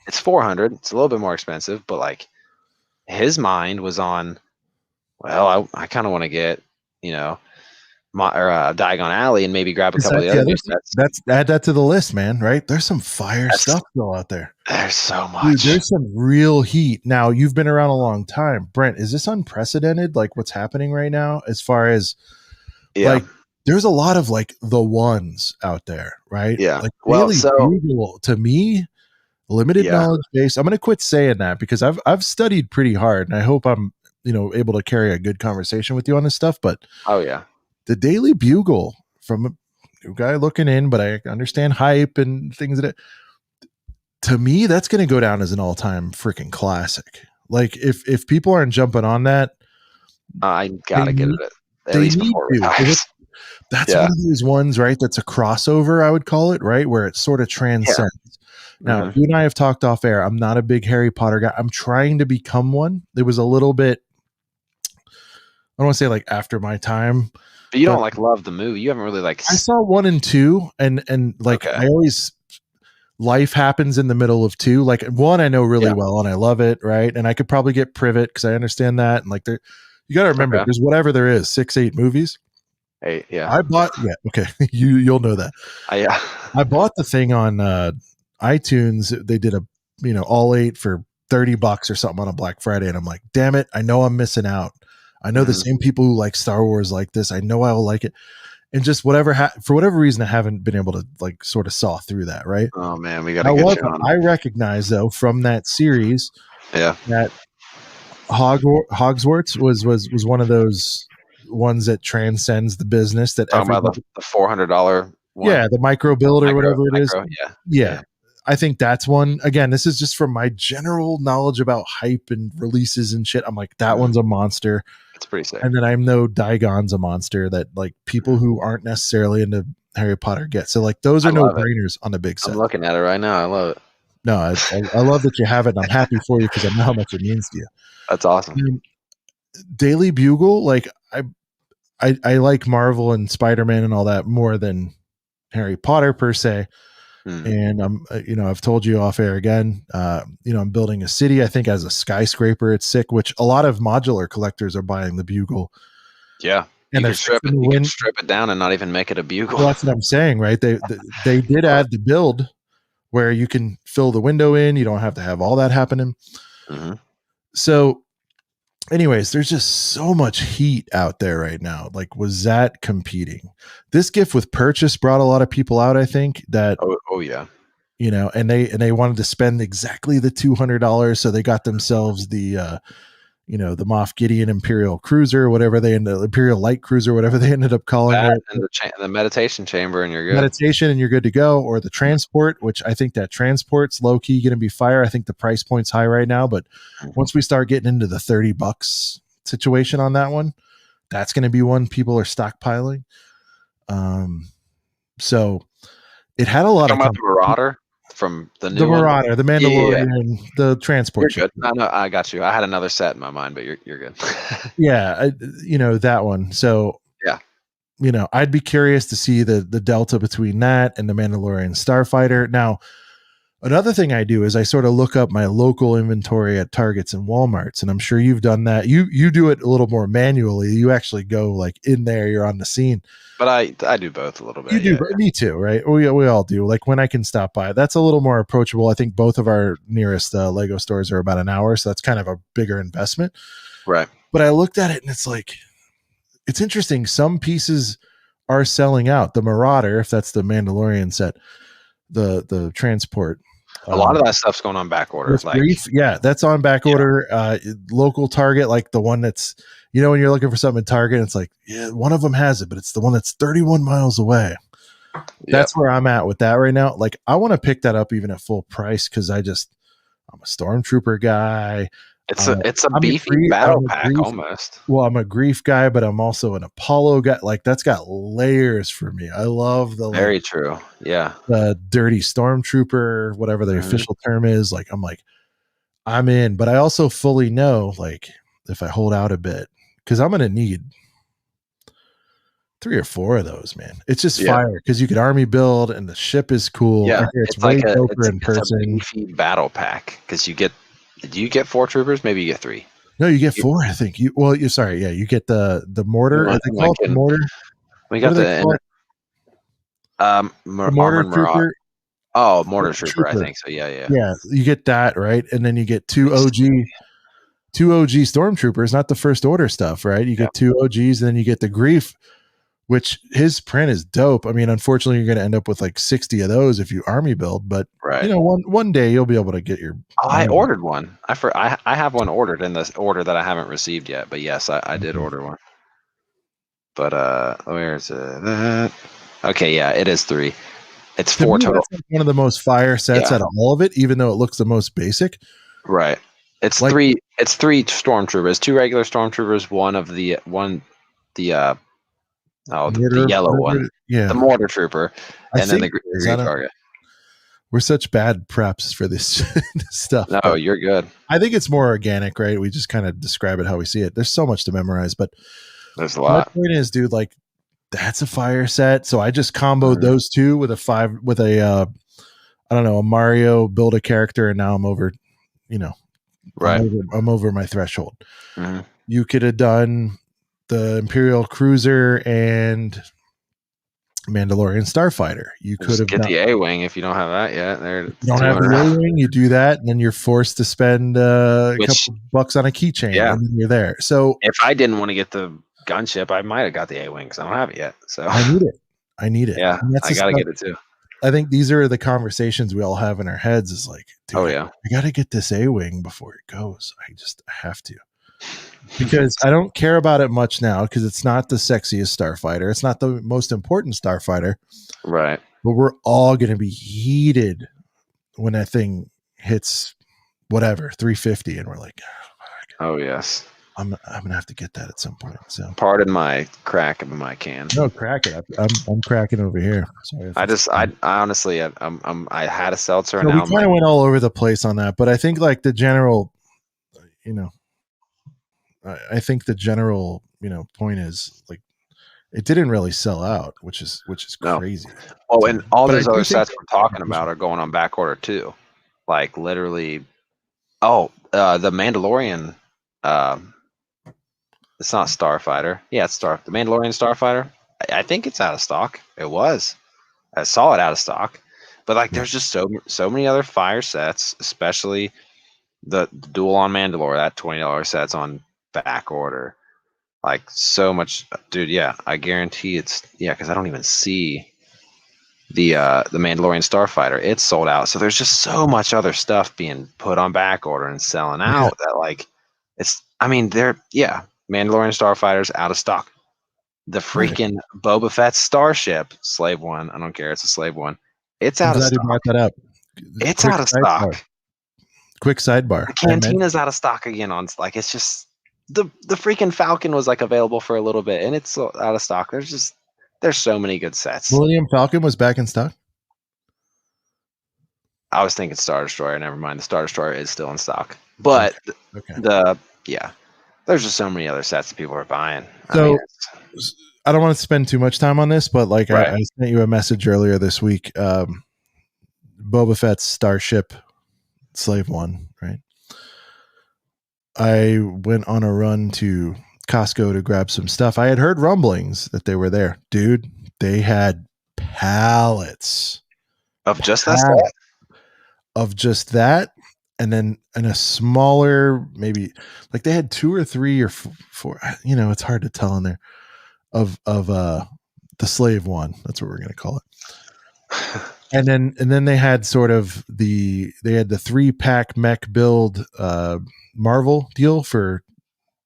It's 400. It's a little bit more expensive, but like his mind was on, well, I kind of want to get, you know, Diagon Alley and maybe grab a couple of the other new sets. That's add that to the list, man. Right? There's some fire That's stuff still out there. There's so Dude, much. there's some real heat. Now, you've been around a long time. Brent, is this unprecedented, like what's happening right now? As far as Yeah, like, there's a lot of like the ones out there, right? yeah. Like Well, Daily so Bugle, to me, limited yeah, knowledge base. I'm gonna quit saying that because I've studied pretty hard, and I hope I'm, you know, able to carry a good conversation with you on this stuff. But oh yeah, the Daily Bugle, from a new guy looking in, but I understand hype and things that, to me, that's going to go down as an all-time freaking classic. Like if people aren't jumping on that, I they gotta get need it at they least need before it to. retires. That's Yeah, one of those ones, right? That's a crossover, I would call it, right? Where it sort of yeah. transcends. Now, Hmm. you and I have talked off air. I'm not a big Harry Potter guy. I'm trying to become one. It was a little bit, I don't want to say like after my time, But you but don't like love the movie. You haven't really like. I saw 1 and 2, and like Okay. I always, life happens in the middle of 2. Like 1 I know really Yeah. well and I love it, right? And I could probably get Privet because I understand that. And like there, you got to remember, Okay. there's whatever there is, 6, 8 movies. Hey, yeah. I bought, yeah, okay, you'll know that. Yeah. I bought the thing on iTunes. They did a, you know, all 8 for $30 or something on a Black Friday, and I'm like, damn it, I know I'm missing out. I know the Mhm. same people who like Star Wars like this. I know I will like it, and just whatever for whatever reason, I haven't been able to like sort of saw through that. Right. Oh man, we gotta get However, you on. I recognize though from that series Yeah. that Hogwarts was one of those ones that transcends the business that Talking about everybody. the $400 one. Yeah, the micro build or whatever it is. Micro. Yeah. Yeah. Yeah. I think that's one. Again, this is just from my general knowledge about hype and releases and shit. I'm like, that Mhm. one's a monster. It's pretty sick. And then I know Diagon's a monster that like people who aren't necessarily into Harry Potter get. So like those I are no love it. brainers on the big I'm set. looking at it right now. I love it. No, I love that you have it. And I'm happy for you because I know how much it means to you. That's awesome. And Daily Bugle, like I like Marvel and Spider-Man and all that more than Harry Potter per se. Hmm. And I've told you off air again, I'm building a city, I think as a skyscraper. It's sick, which a lot of modular collectors are buying the Bugle Yeah, and you they're could strip fixing it. the You could wind. strip it down and not even make it a bugle. Well, that's what I'm saying, right? They did add the build where you can fill the window in. You don't have to have all that happening. Hmm. So anyways, there's just so much heat out there right now. Like, was that competing? This gift with purchase brought a lot of people out, I think, that Oh yeah. and they wanted to spend exactly the $200, so they got themselves the Moff Gideon Imperial Cruiser, whatever they ended Imperial Light Cruiser, whatever they ended up calling That it. and the meditation chamber, and you're good. Meditation, and you're good to go. Or the transport, which I think that transport's low key going to be fire. I think the price point's high right now, but once we start getting into the $30 situation on that one, that's going to be one people are stockpiling. So it had a lot Talking of about the Marauder from the new the one. Marauder, the Yeah, yeah, yeah. Mandalorian, the transport You're ship. good. No, I got you. I had another set in my mind, but you're good. Yeah, that one. So Yeah. I'd be curious to see the delta between that and the Mandalorian Starfighter. Now, another thing I do is I sort of look up my local inventory at Targets and Walmarts, and I'm sure you've done that. You do it a little more manually. You actually go like in there, you're on the scene. But I do both a little bit. You do, Yeah, but me too, right? We all do. Like when I can stop by, that's a little more approachable. I think both of our nearest Lego stores are about an hour, so that's kind of a bigger investment. right. But I looked at it and it's like, it's interesting. Some pieces are selling out. The Marauder, if that's the Mandalorian set, the transport. A lot of that stuff's going on back order. With Like, brief, yeah, that's on back order. Local Target, like the one that's, when you're looking for something at Target, it's like, yeah, one of them has it, but it's the one that's 31 miles away. That's where I'm at with that right now. Like, I want to pick that up even at full price because I'm a Stormtrooper guy. it's a I'm beefy battle pack almost. Well, I'm a grief guy, but I'm also an Apollo guy. Like, that's got layers for me. I love Very true. Yeah. the dirty Stormtrooper, whatever the official term is. Like, I'm in, but I also fully know, like, if I hold out a bit, because I'm going to need 3 or 4 of those, man. It's just fire because you could army build and the ship is cool. Yeah, It's way doper in it's a person. beefy battle pack because do you get 4 troopers? Maybe you get 3. No, you get 4. I think you get the mortar. They call it the mortar. We got the mortar trooper. Oh, mortar trooper. I think so. Yeah. Yeah, you get that, right, and then you get 2 OG stormtroopers, not the first order stuff, right? You get 2 OGs, and then you get the grief, which his print is dope. I mean, unfortunately, you're going to end up with like 60 of those if you army build, but one day you'll be able to get your. Oh, I ordered one. I have one ordered in this order that I haven't received yet, but yes, I did order one. But where's it? Okay, yeah, it is 3. It's 4 total. That's like one of the most fire sets out of all of it, even though it looks the most basic. Right. It's like, 3. It's 3 stormtroopers, 2 regular stormtroopers, the yellow one, the mortar trooper, and then the green target. We're such bad preps for this stuff. No, you're good. I think it's more organic, right? We just kind of describe it how we see it. There's so much to memorize, but there's a lot. My point is, dude, like, that's a fire set. So I just comboed those 2 with a I don't know, a Mario build a character, and now I'm over, right. I'm over my threshold. You could have done the Imperial Cruiser and Mandalorian Starfighter. You could have get the A-Wing if you don't have that yet. You don't have the A-Wing, you do that, and then you're forced to spend a couple bucks on a keychain, and then you're there. So if I didn't want to get the gunship, I might have got the A-Wing because I don't have it yet. So I need it. Yeah, I gotta get it too. I think these are the conversations we all have in our heads. Is like, dude, I gotta get this A-Wing before it goes. I have to. Because I don't care about it much now because it's not the sexiest starfighter. It's not the most important starfighter. Right. But we're all going to be heated when that thing hits 350 and we're like, oh yes. I'm going to have to get that at some point. So pardon my crack of my can. No, crack it. I'm cracking over here. Sorry. I honestly, I had a seltzer. So and we kind of went all over the place on that, but I think like the general, I think the general, point is like, it didn't really sell out, which is No. crazy. Oh, to and me. all But I those do other think sets we're talking about are going on back order too. Like literally. Oh, the Mandalorian. It's not Starfighter. Yeah, it's The Mandalorian Starfighter. I think it's out of stock. It was. I saw it out of stock. But like, there's just so many other fire sets, especially the Duel on Mandalore. That $20 set's on back order. Like so much, dude. Yeah, I guarantee it's because I don't even see the Mandalorian Starfighter. It's sold out. So there's just so much other stuff being put on back order and selling out that like it's. I mean, Mandalorian Starfighter's out of stock. The freaking Boba Fett starship, Slave One. I don't care. It's a Slave One. It's I'm out of glad you stock. brought that up. It's out of stock. Quick sidebar. The Cantina's out of stock again. It's just the freaking Falcon was like available for a little bit, and it's out of stock. There's so many good sets. Millennium Falcon was back in stock. I was thinking Star Destroyer. Never mind. The Star Destroyer is still in stock, but there's just so many other sets that people are buying. So I don't want to spend too much time on this, but like I sent you a message earlier this week. Boba Fett's Starship Slave One, right? I went on a run to Costco to grab some stuff. I had heard rumblings that they were there. Dude, they had pallets of just that stuff. Of just that, and then in a smaller, maybe like they had 2 or 3 or 4, it's hard to tell in there of the Slave One. That's what we're going to call it. And then they had sort of they had the 3-pack mech build Marvel deal for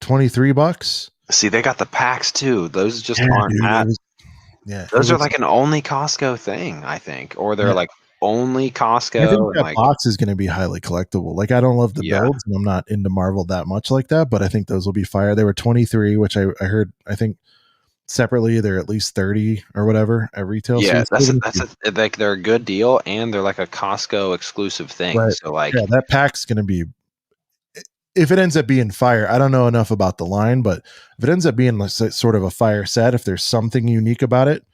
$23. See, they got the packs too. Those just aren't that. Those are like an only Costco thing, I think, or they're like only Costco. I think that box is going to be highly collectible. Like I don't love the builds, and I'm not into Marvel that much like that, but I think those will be fire. They were 23, which I heard. I think separately they're at least 30 or whatever at retail. Yeah, like they're a good deal, and they're like a Costco exclusive thing. Right. So like, that pack's going to be. If it ends up being fire, I don't know enough about the line, but if it ends up being like sort of a fire set, if there's something unique about it,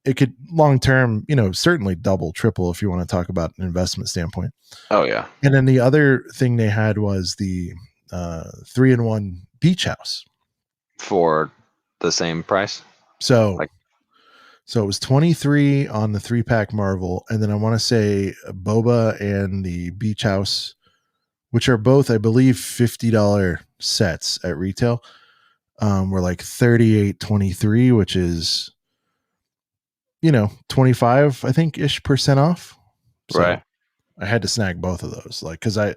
it could long term, certainly double, triple if you want to talk about an investment standpoint. Oh yeah. And then the other thing they had was the 3-in-1 beach house for the same price. So it was 23 on the 3-pack Marvel, and then I want to say Boba and the beach house, which are both, I believe, $50 sets at retail, were like $38.23, which is 25, I think, % off. So right. I had to snag both of those, like, because I've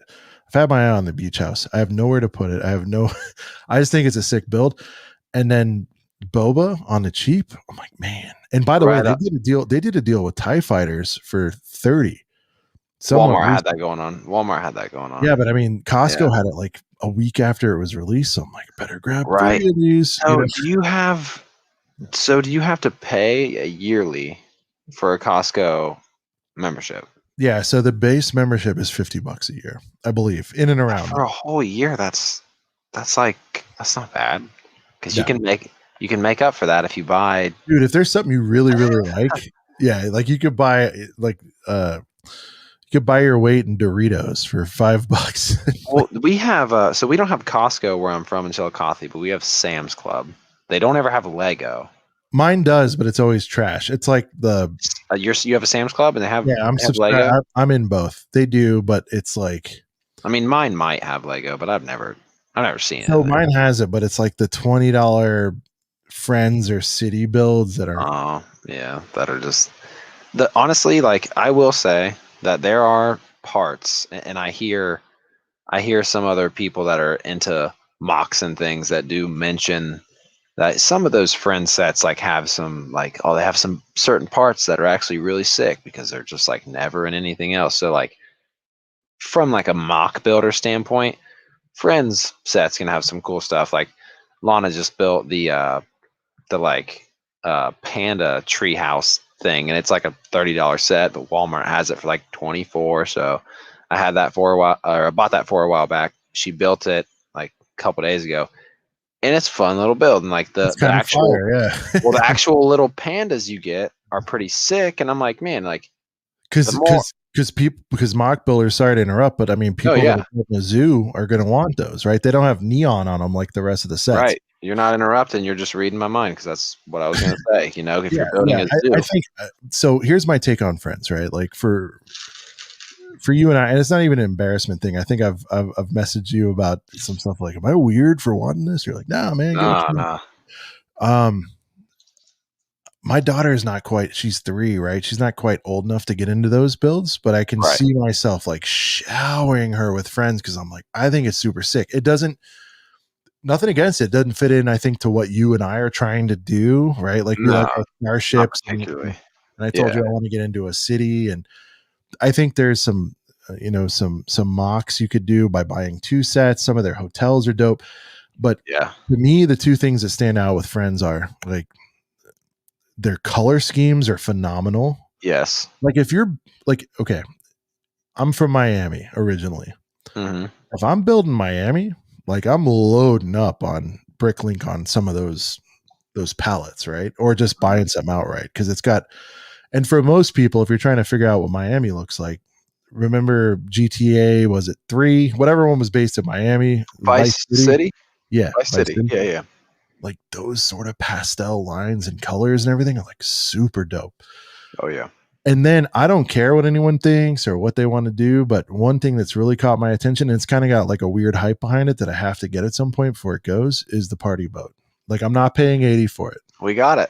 had my eye on the beach house. I have nowhere to put it. I just think it's a sick build. And then Boba on the cheap. I'm like, man. And by the way, they did a deal. They did a deal with TIE fighters for 30. Walmart had that going on. Yeah, but I mean, Costco had it like a week after it was released. So I'm like, better grab 3 of these. So do you have to pay yearly for a Costco membership? Yeah, so the base membership is $50 a year, I believe, in and around for a whole year. That's not bad, because you can make up for that if you buy. Dude, if there's something you really really like, like you could buy you could buy your weight in Doritos for $5. Well, we have so we don't have Costco where I'm from in Chillicothe, but we have Sam's Club. They don't ever have Lego. Mine does, but it's always trash. It's like you have a Sam's Club and they have I'm Lego. I'm in both. They do, but it's like, I mean, mine might have Lego, but I've never seen it. So mine has it, but it's like the $20 Friends or City builds that are that are just honestly, like, I will say that there are parts, and I hear some other people that are into mocks and things that do mention that some of those friend sets like have some they have some certain parts that are actually really sick because they're just like never in anything else. So like from like a mock builder standpoint, friends sets can have some cool stuff. Like Lana just built the panda treehouse thing, and it's like a $30 set, but Walmart has it for like 24. So I had that for a while, or I bought that for a while back. She built it like a couple days ago. and it's fun little build. And like It's the kind of actual, fire, yeah. well, the actual little pandas you get are pretty sick. And I'm like, man, like the more, Because mock builders, sorry to interrupt, but I mean, oh people that yeah, are building a zoo are going to want those, right? They don't have neon on them like the rest of the sets. right. You're not interrupting. You're just reading my mind because that's what I was going to say. You know, if Yeah, you're building yeah. a zoo, I think so. Here's my take on Friends, right? Like for you and I, and it's not even an embarrassment thing. I think I've messaged you about some stuff like, "Am I weird for wanting this?" You're like, "Nah, man, get what nah, you nah, want." My daughter is not quite. She's 3, right? She's not quite old enough to get into those builds, but I can right. see myself like showering her with Friends because I'm like, I think it's super sick. It doesn't. Nothing against it. Doesn't fit in, I think, to what you and I are trying to do, right? Like we like No, our not starships, particularly. and I told Yeah, you I want to get into a city, and I think there's some, some mocks you could do by buying 2 sets. Some of their hotels are dope, but yeah, to me, the 2 things that stand out with Friends are like their color schemes are phenomenal. yes. Like if you're like, okay, I'm from Miami originally. Mm-hmm. If I'm building Miami, like I'm loading up on Bricklink on some of those pallets, right? Or just buying some outright because it's got. And for most people, if you're trying to figure out what Miami looks like, remember GTA? Was it 3? Whatever one was based in Miami, Vice Vice City. City, Yeah, Vice Vice City. City. Yeah, yeah. Like those sort of pastel lines and colors and everything are like super dope. Oh yeah. And then I don't care what anyone thinks or what they want to do, but one thing that's really caught my attention, and it's kind of got like a weird hype behind it that I have to get at some point before it goes, is the party boat. Like I'm not paying 80 for it. We got it.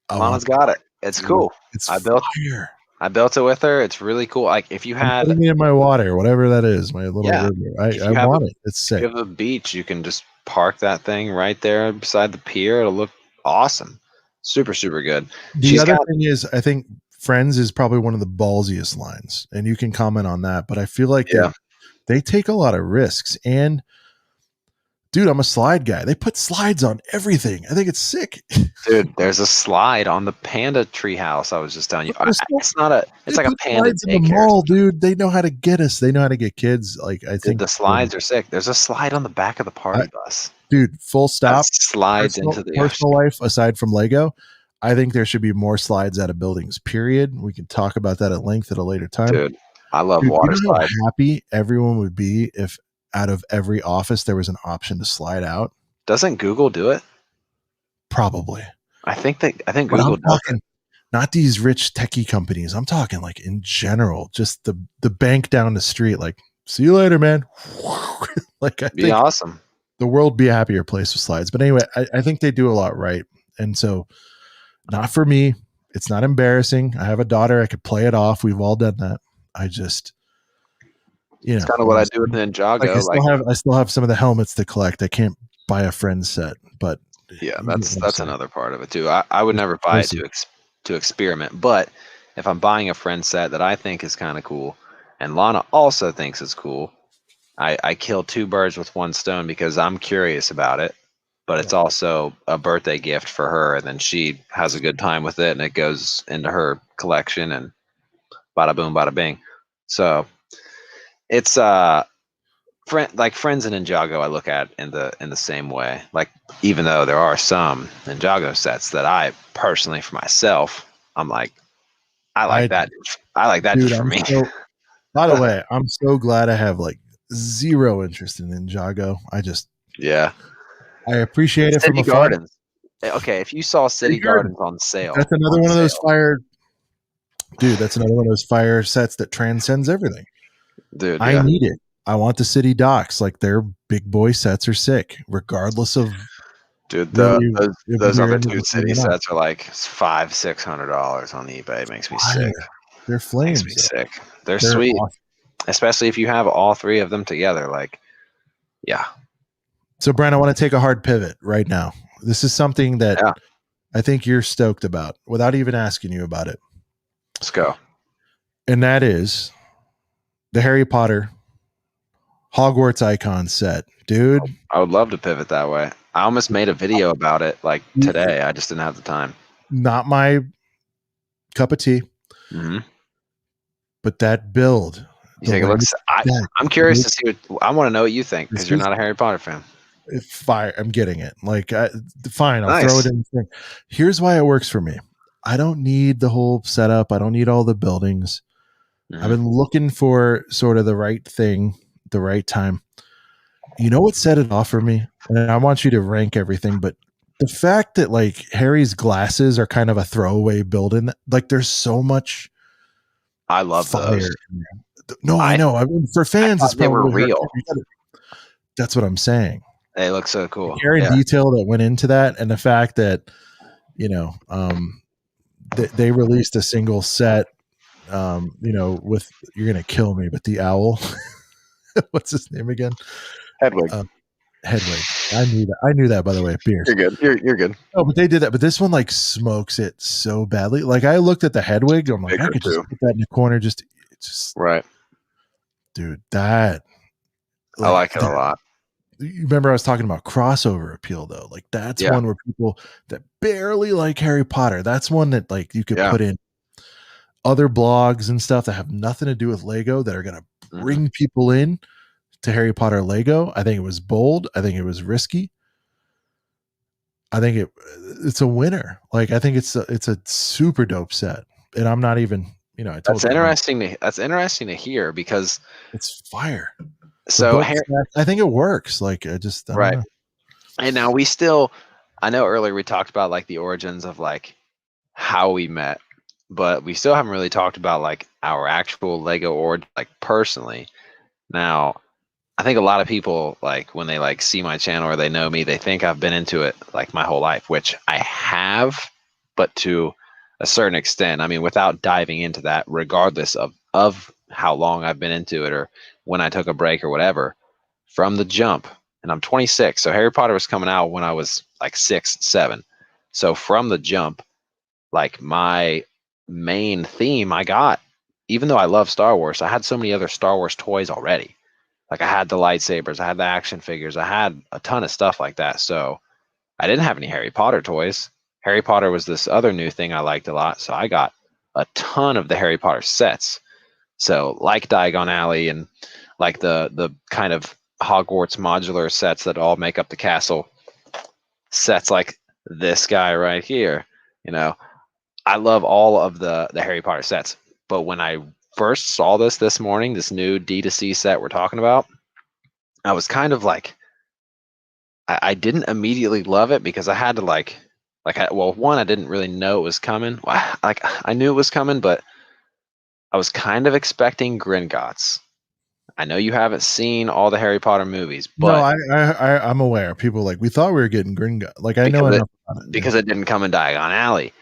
I want Lana's got it. It's dude, cool. it's I built fire. I built it with her. It's really cool. Like if you I'm had, putting it in my water, whatever that is, my little yeah, river. if I you have a want it. It's if sick. you have a beach, you can just park that thing right there beside the pier. It'll look awesome. Super, super good. The She's other got, thing is, I think Friends is probably one of the ballsiest lines, and you can comment on that. But I feel like yeah, they take a lot of risks. And dude, I'm a slide guy. They put slides on everything. I think it's sick. dude. There's a slide on the panda treehouse. I was just telling you. It's not a. They It's like a put panda slides in the daycare. mall, dude. They know how to get us. They know how to get kids. Like I Dude, think, the slides are sick. There's a slide on the back of the I, party bus dude, full that stop. slides into the Personal ocean. life aside from Lego, I think there should be more slides out of buildings. Period. We can talk about that at length at a later time. Dude, I love Dude, you water know how slides. happy everyone would be if out of every office there was an option to slide out? Doesn't Google do it? Probably. I think But I'm Google does it. talking not these rich techie companies. I'm talking like in general, just the bank down the street. Like, see you later, man. Like I Be think awesome. the world be a happier place with slides. But anyway, I think they do a lot right. And so not for me. It's not embarrassing. I have a daughter. I could play it off. We've all done that. I just, It's kind of what I do with like Ninjago. Like, I still have some of the helmets to collect. I can't buy a friend's set, but yeah, you get what I'm that's saying. another part of it too. I would never buy it to experiment, but if I'm buying a friend set that I think is kind of cool, and Lana also thinks it's cool, I kill 2 birds with 1 stone because I'm curious about it, but it's also a birthday gift for her, and then she has a good time with it, and it goes into her collection, and bada boom, bada bing. So it's friends in Ninjago I look at in the same way. Like even though there are some Ninjago sets that I personally for myself, I'm like, I like I that. I like that dude, just for me. by the way, I'm so glad I have like zero interest in Ninjago. Yeah. I appreciate it from City afar. Gardens. Okay, if you saw City Gardens on That's sale, another one of those fire, dude. That's another one of those fire sets that transcends everything. dude, I yeah. need it. I want the city docks. Like their big boy sets are sick, regardless of Dude, really if those you're other into 2 the thing city or not. sets are like $500-$600 on eBay. It makes me sick. Fire. They're Makes me flames. sick. They're They're sweet, awesome. especially if you have all 3 of them together. Like, yeah, So, Brian, I want to take a hard pivot right now. This is something that yeah. I think you're stoked about without even asking you about it. Let's go. And that is the Harry Potter Hogwarts icon set. Dude, I would love to pivot that way. I almost made a video about it like today. I just didn't have the time. not my cup of tea, Mm-hmm. but that build. You think it looks? I'm curious to see what. I want to know what you think because This you're is not a Harry Potter fan. fire. I'm getting it. Like, fine, I'll throw it Nice. in the thing. Here's why it works for me. I don't need the whole setup. I don't need all the buildings. I've Mhm. been looking for sort of the right thing, the right time. You know what set it off for me? And I want you to rank everything, but the fact that like Harry's glasses are kind of a throwaway building, like there's so much I love those. fire in there. No, I I know. I mean, for I fans, thought it's they were probably hard. real. That's what I'm saying. They look so The cool. care and Yeah. detail that went into that, and the fact that you know, they released a single set. With you're gonna kill me, but the owl. What's his name again? Hedwig. Hedwig. I knew that. I knew that, by the way. Beers. You're good. You're good. Oh, but they did that. But this one like smokes it so badly. Like I looked at the Hedwig. I'm like, I Bigger could just too. put that in the corner. Just, Right. dude, that I like like it a that. lot. You remember I was talking about crossover appeal though. Like that's Yeah. one where people that barely like Harry Potter. That's one that like you could Yeah. put in other blogs and stuff that have nothing to do with Lego that are gonna bring people in to Harry Potter Lego. I think it was bold. I think it was risky. I think it's a winner. Like I think it's a super dope set. And I'm not even, I told That's you interesting. That's interesting to hear because it's fire. The so book, I think it works. Like I don't right. know. And now I know earlier we talked about like the origins of like how we met, but we still haven't really talked about like our actual Lego origin, like personally. Now, I think a lot of people like when they like see my channel or they know me, they think I've been into it like my whole life, which I have, but to a certain extent. I mean, without diving into that, regardless of how long I've been into it or when I took a break or whatever, from the jump. And I'm 26, so Harry Potter was coming out when I was like 6, 7. So from the jump, like my main theme I got, even though I love Star Wars, I had so many other Star Wars toys already. Like I had the lightsabers, I had the action figures, I had a ton of stuff like that. So I didn't have any Harry Potter toys. Harry Potter was this other new thing I liked a lot. So I got a ton of the Harry Potter sets. So like Diagon Alley and like the kind of Hogwarts modular sets that all make up the castle. Sets like this guy right here. You know, I love all of the Harry Potter sets. But when I first saw this morning, this new D2C set we're talking about, I was kind of like, I didn't immediately love it because I had to one, I didn't really know it was coming. Like I knew it was coming, but I was kind of expecting Gringotts. I know you haven't seen all the Harry Potter movies, No, but I'm aware. People like we thought we were getting Gringo. Like I know because it enough about it. because it didn't come in Diagon Alley.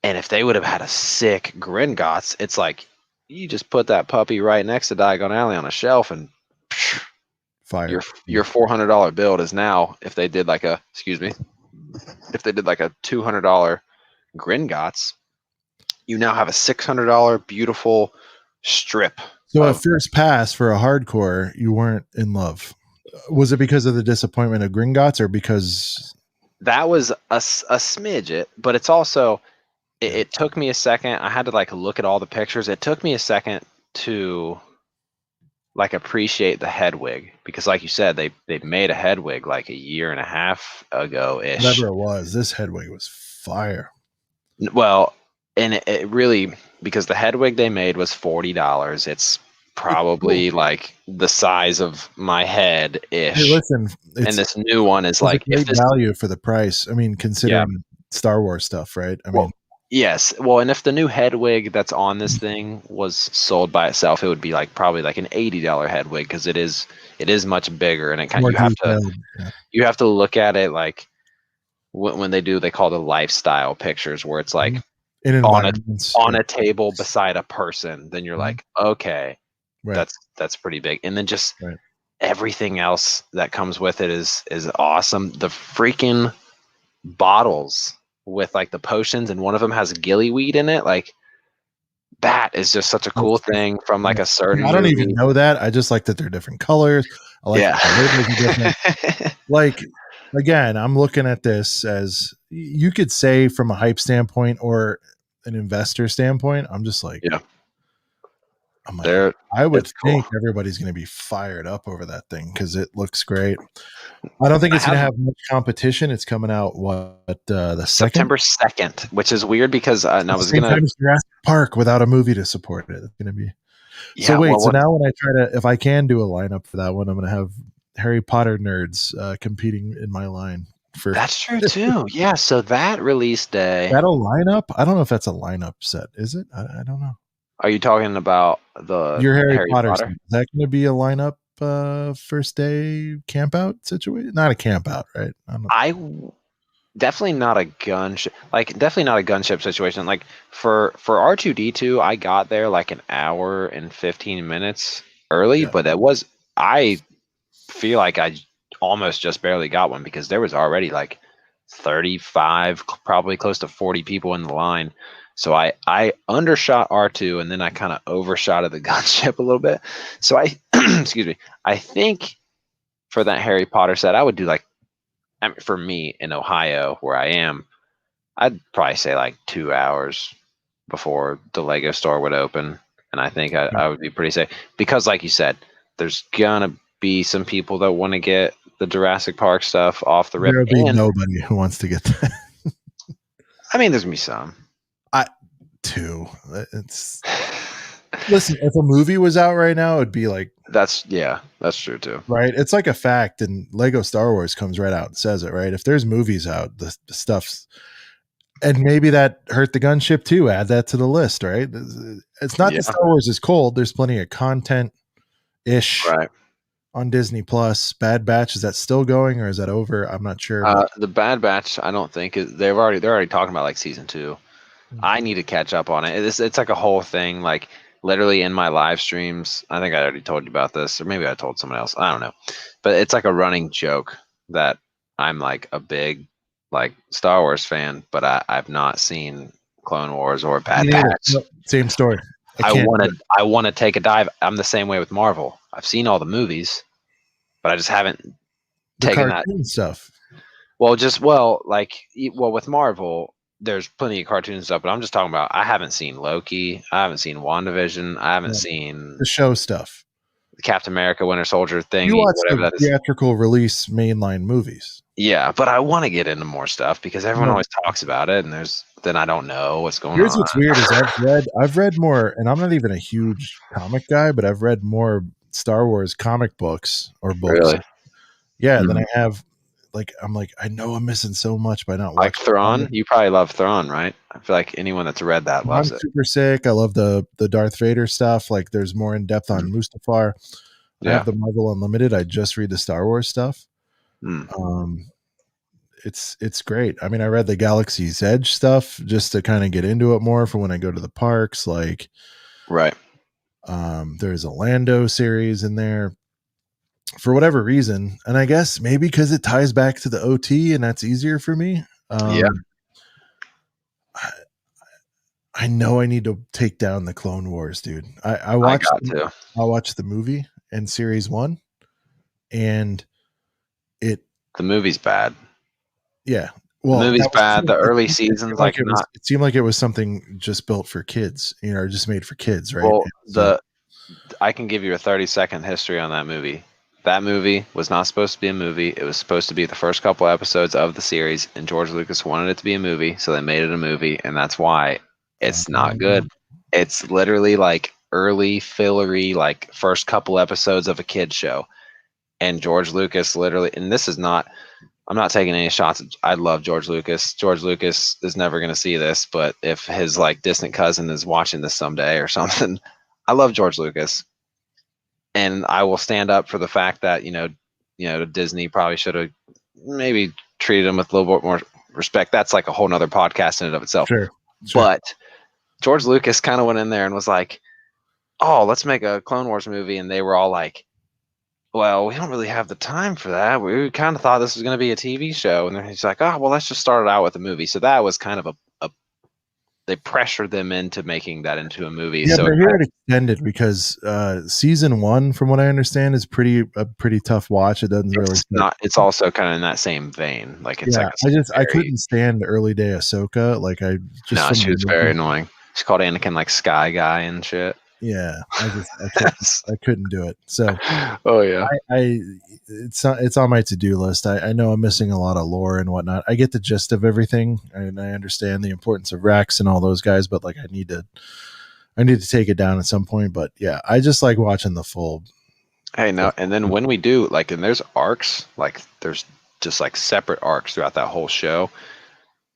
And if they would have had a sick Gringotts, it's like you just put that puppy right next to Diagon Alley on a shelf and psh, Fire. your $400 build is now, if they did like a $200 Gringotts, you now have a $600 beautiful strip. So at first pass for a hardcore, you weren't in love. Was it because of the disappointment of Gringotts or because that was a smidget, but it's also it took me a second. I had to like look at all the pictures. It took me a second to like appreciate the Hedwig because like you said, they made a Hedwig like a year and a half ago ish. whatever it was, this Hedwig was fire. Well, and it really, because the Hedwig they made was $40. It's probably like the size of my head ish. Hey, listen, and this new one is like a great value for the price. I mean, considering Star Wars stuff, right? I mean, yes. Well, and if the new Hedwig that's on this thing was sold by itself, it would be like probably like an $80 Hedwig because it is much bigger and it kind of you have to look at it like when they call the lifestyle pictures where it's like in on a table beside a person. Then you're like, okay, that's pretty big. And then just everything else that comes with it is awesome. The freaking bottles with like the potions and one of them has gillyweed in it, like that is just such a cool thing from like a certain I don't movie. even know that. I just like that they're different colors. I like different. Like again, I'm looking at this as you could say from a hype standpoint or an investor standpoint. I'm just like, I'm like, They're I would it's think cool. everybody's going to be fired up over that thing because it looks great. I don't think I it's going to have have much competition. It's coming out the second, September 2nd, which is weird because and at I the was same gonna time as Jurassic Park without a movie to support it. It's going to be so. yeah, Wait, well so what now when I try to, if I can do a lineup for that one, I'm going to have Harry Potter nerds competing in my line for that's true too. Yeah, so that release day. that a lineup. I don't know if that's a lineup set. Is it? I don't know. Are you talking about the Your Harry Harry Potter set, Potter? is that going to be a lineup first day camp out situation? Not a camp out, right? I don't know. I definitely not a definitely not a gunship situation. Like for R2D2, I got there like an hour and 15 minutes early, Yeah. but I feel like I almost just barely got one because there was already like 35, probably close to 40 people in the line. So I undershot R2 and then I kind of overshotted the gunship a little bit. So I excuse me. I think for that Harry Potter set, I would do like, I mean, for me in Ohio where I am, I'd probably say like 2 hours before the Lego store would open. And I think I would be pretty safe because, like you said, there's gonna be some people that want to get the Jurassic Park stuff off the rip. There'll be And nobody who wants to get that. I mean, there's gonna be some. I too. It's listen. If a movie was out right now, it'd be like That's true too. right. It's like a fact, and Lego Star Wars comes right out and says it. Right. If there's movies out, the stuff's and maybe that hurt the gunship too. Add that to the list. Right. It's not Yeah, that Star Wars is cold. There's plenty of content ish right. on Disney Plus. Bad Batch, is that still going or is that over? I'm not sure, but The Bad Batch, I don't think they're already talking about like season 2. I need to catch up on it. It's like a whole thing. Like literally in my live streams, I think I already told you about this, or maybe I told someone else. I don't know, but it's like a running joke that I'm like a big like Star Wars fan, but I've not seen Clone Wars or me Bad neither. Batch. Nope, same story. I I can't. want to I want to take a dive. I'm the same way with Marvel. I've seen all the movies, but I just haven't The taken that. cartoon stuff. Well, with Marvel, there's plenty of cartoon stuff, but I'm just talking about I haven't seen Loki, I haven't seen WandaVision, I haven't Yeah, seen the show stuff. the Captain America Winter Soldier You thingy, watch whatever the that is. theatrical release mainline movies. Yeah, but I want to get into more stuff because everyone No. always talks about it, and then I don't know what's going Here's on. what's weird is I've read more, and I'm not even a huge comic guy, but I've read more Star Wars comic books or books. Really, Yeah, than I have like I'm like, I know I'm missing so much by not like watching Thrawn. comic. You probably love Thrawn, right? I feel like anyone that's read that I'm loves it. super sick. I love the Darth Vader stuff. Like there's more in depth on Mustafar. I Yeah. have the Marvel Unlimited. I just read the Star Wars stuff. Mm. It's great. I mean, I read the Galaxy's Edge stuff just to kind of get into it more for when I go to the parks. Like, Right. there's a Lando series in there for whatever reason, and I guess maybe because it ties back to the OT, and that's easier for me. Yeah. I know I need to take down the Clone Wars, dude. I I watched got to. I watched the movie and series 1, and it The movie's bad. yeah. The Well, movie's that was bad. The early it seasons, seemed like it was not. it seemed like it was something just built for kids, or just made for kids, right? Well, So I can give you a 30-second history on that movie. That movie was not supposed to be a movie. It was supposed to be the first couple episodes of the series, and George Lucas wanted it to be a movie, so they made it a movie, and that's why it's not good. It's literally like early fillery, like first couple episodes of a kid show. And George Lucas literally, and this is not, I'm not taking any shots. I love George Lucas. George Lucas is never going to see this, but if his like distant cousin is watching this someday or something, I love George Lucas. And I will stand up for the fact that, Disney probably should have maybe treated him with a little bit more respect. That's like a whole nother podcast in and of itself. sure. But George Lucas kind of went in there and was like, oh, let's make a Clone Wars movie. And they were all like, well, we don't really have the time for that. We kind of thought this was going to be a TV show. And then he's like, oh, well, let's just start it out with a movie. So that was kind of they pressured them into making that into a movie. Yeah, So but here it extended because season 1, from what I understand, is a pretty tough watch. It doesn't really it's also kind of in that same vein. Like it's like I couldn't stand early day Ahsoka. Like I just no, she was very annoying. She called Anakin like Sky Guy and shit. Yeah, I couldn't do it. So Oh yeah. it's on my to-do list. I know I'm missing a lot of lore and whatnot. I get the gist of everything, and I understand the importance of Rex and all those guys, but like I need to take it down at some point. But yeah, I just like watching the full. Hey, now and then when we do like, and there's arcs, like there's just like separate arcs throughout that whole show.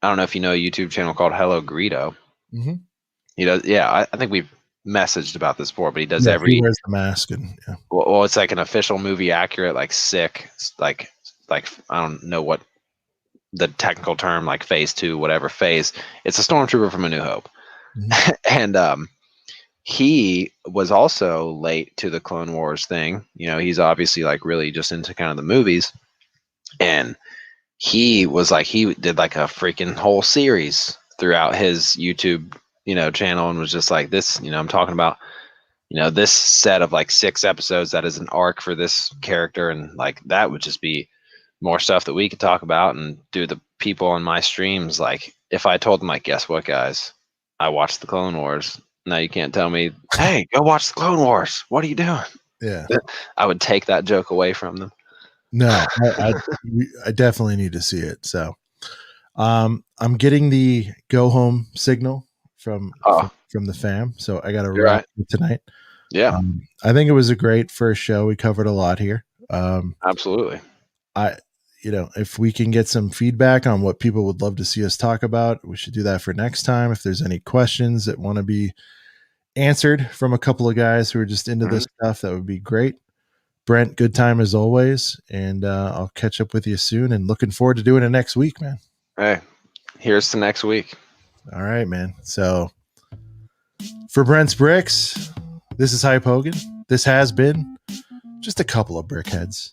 I don't know if you know a YouTube channel called Hello Greedo. Mm-hmm. He does, yeah. I think we've messaged about this before, but he does Yeah, he every. wears the mask, and yeah. Well, it's like an official movie accurate, like sick, like I don't know what the technical term, like phase 2, whatever phase. It's a stormtrooper from A New Hope, Mm-hmm. and he was also late to the Clone Wars thing. You know, he's obviously like really just into kind of the movies, and he was like he did like a freaking whole series throughout his YouTube, channel, and was just like this. I'm talking about this set of like 6 episodes that is an arc for this character, and like that would just be more stuff that we could talk about and do the people on my streams. Like if I told them like, guess what, guys, I watched the Clone Wars. Now you can't tell me, hey, go watch the Clone Wars. What are you doing? Yeah. I would take that joke away from them. No, I definitely need to see it. So I'm getting the go home signal from the fam. So I got to wrap it tonight. Yeah. I think it was a great first show. We covered a lot here. Absolutely. If we can get some feedback on what people would love to see us talk about, we should do that for next time. If there's any questions that want to be answered from a couple of guys who are just into this stuff, that would be great. Brent, good time as always, and I'll catch up with you soon, and looking forward to doing it next week, man. Hey, here's to next week. All right, man. So for Brent's Bricks, this is Hype Hogan. This has been just a couple of BrickHeads.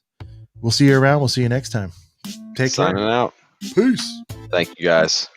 We'll see you around. We'll see you next time. Take care. Signing out. Peace. Thank you, guys.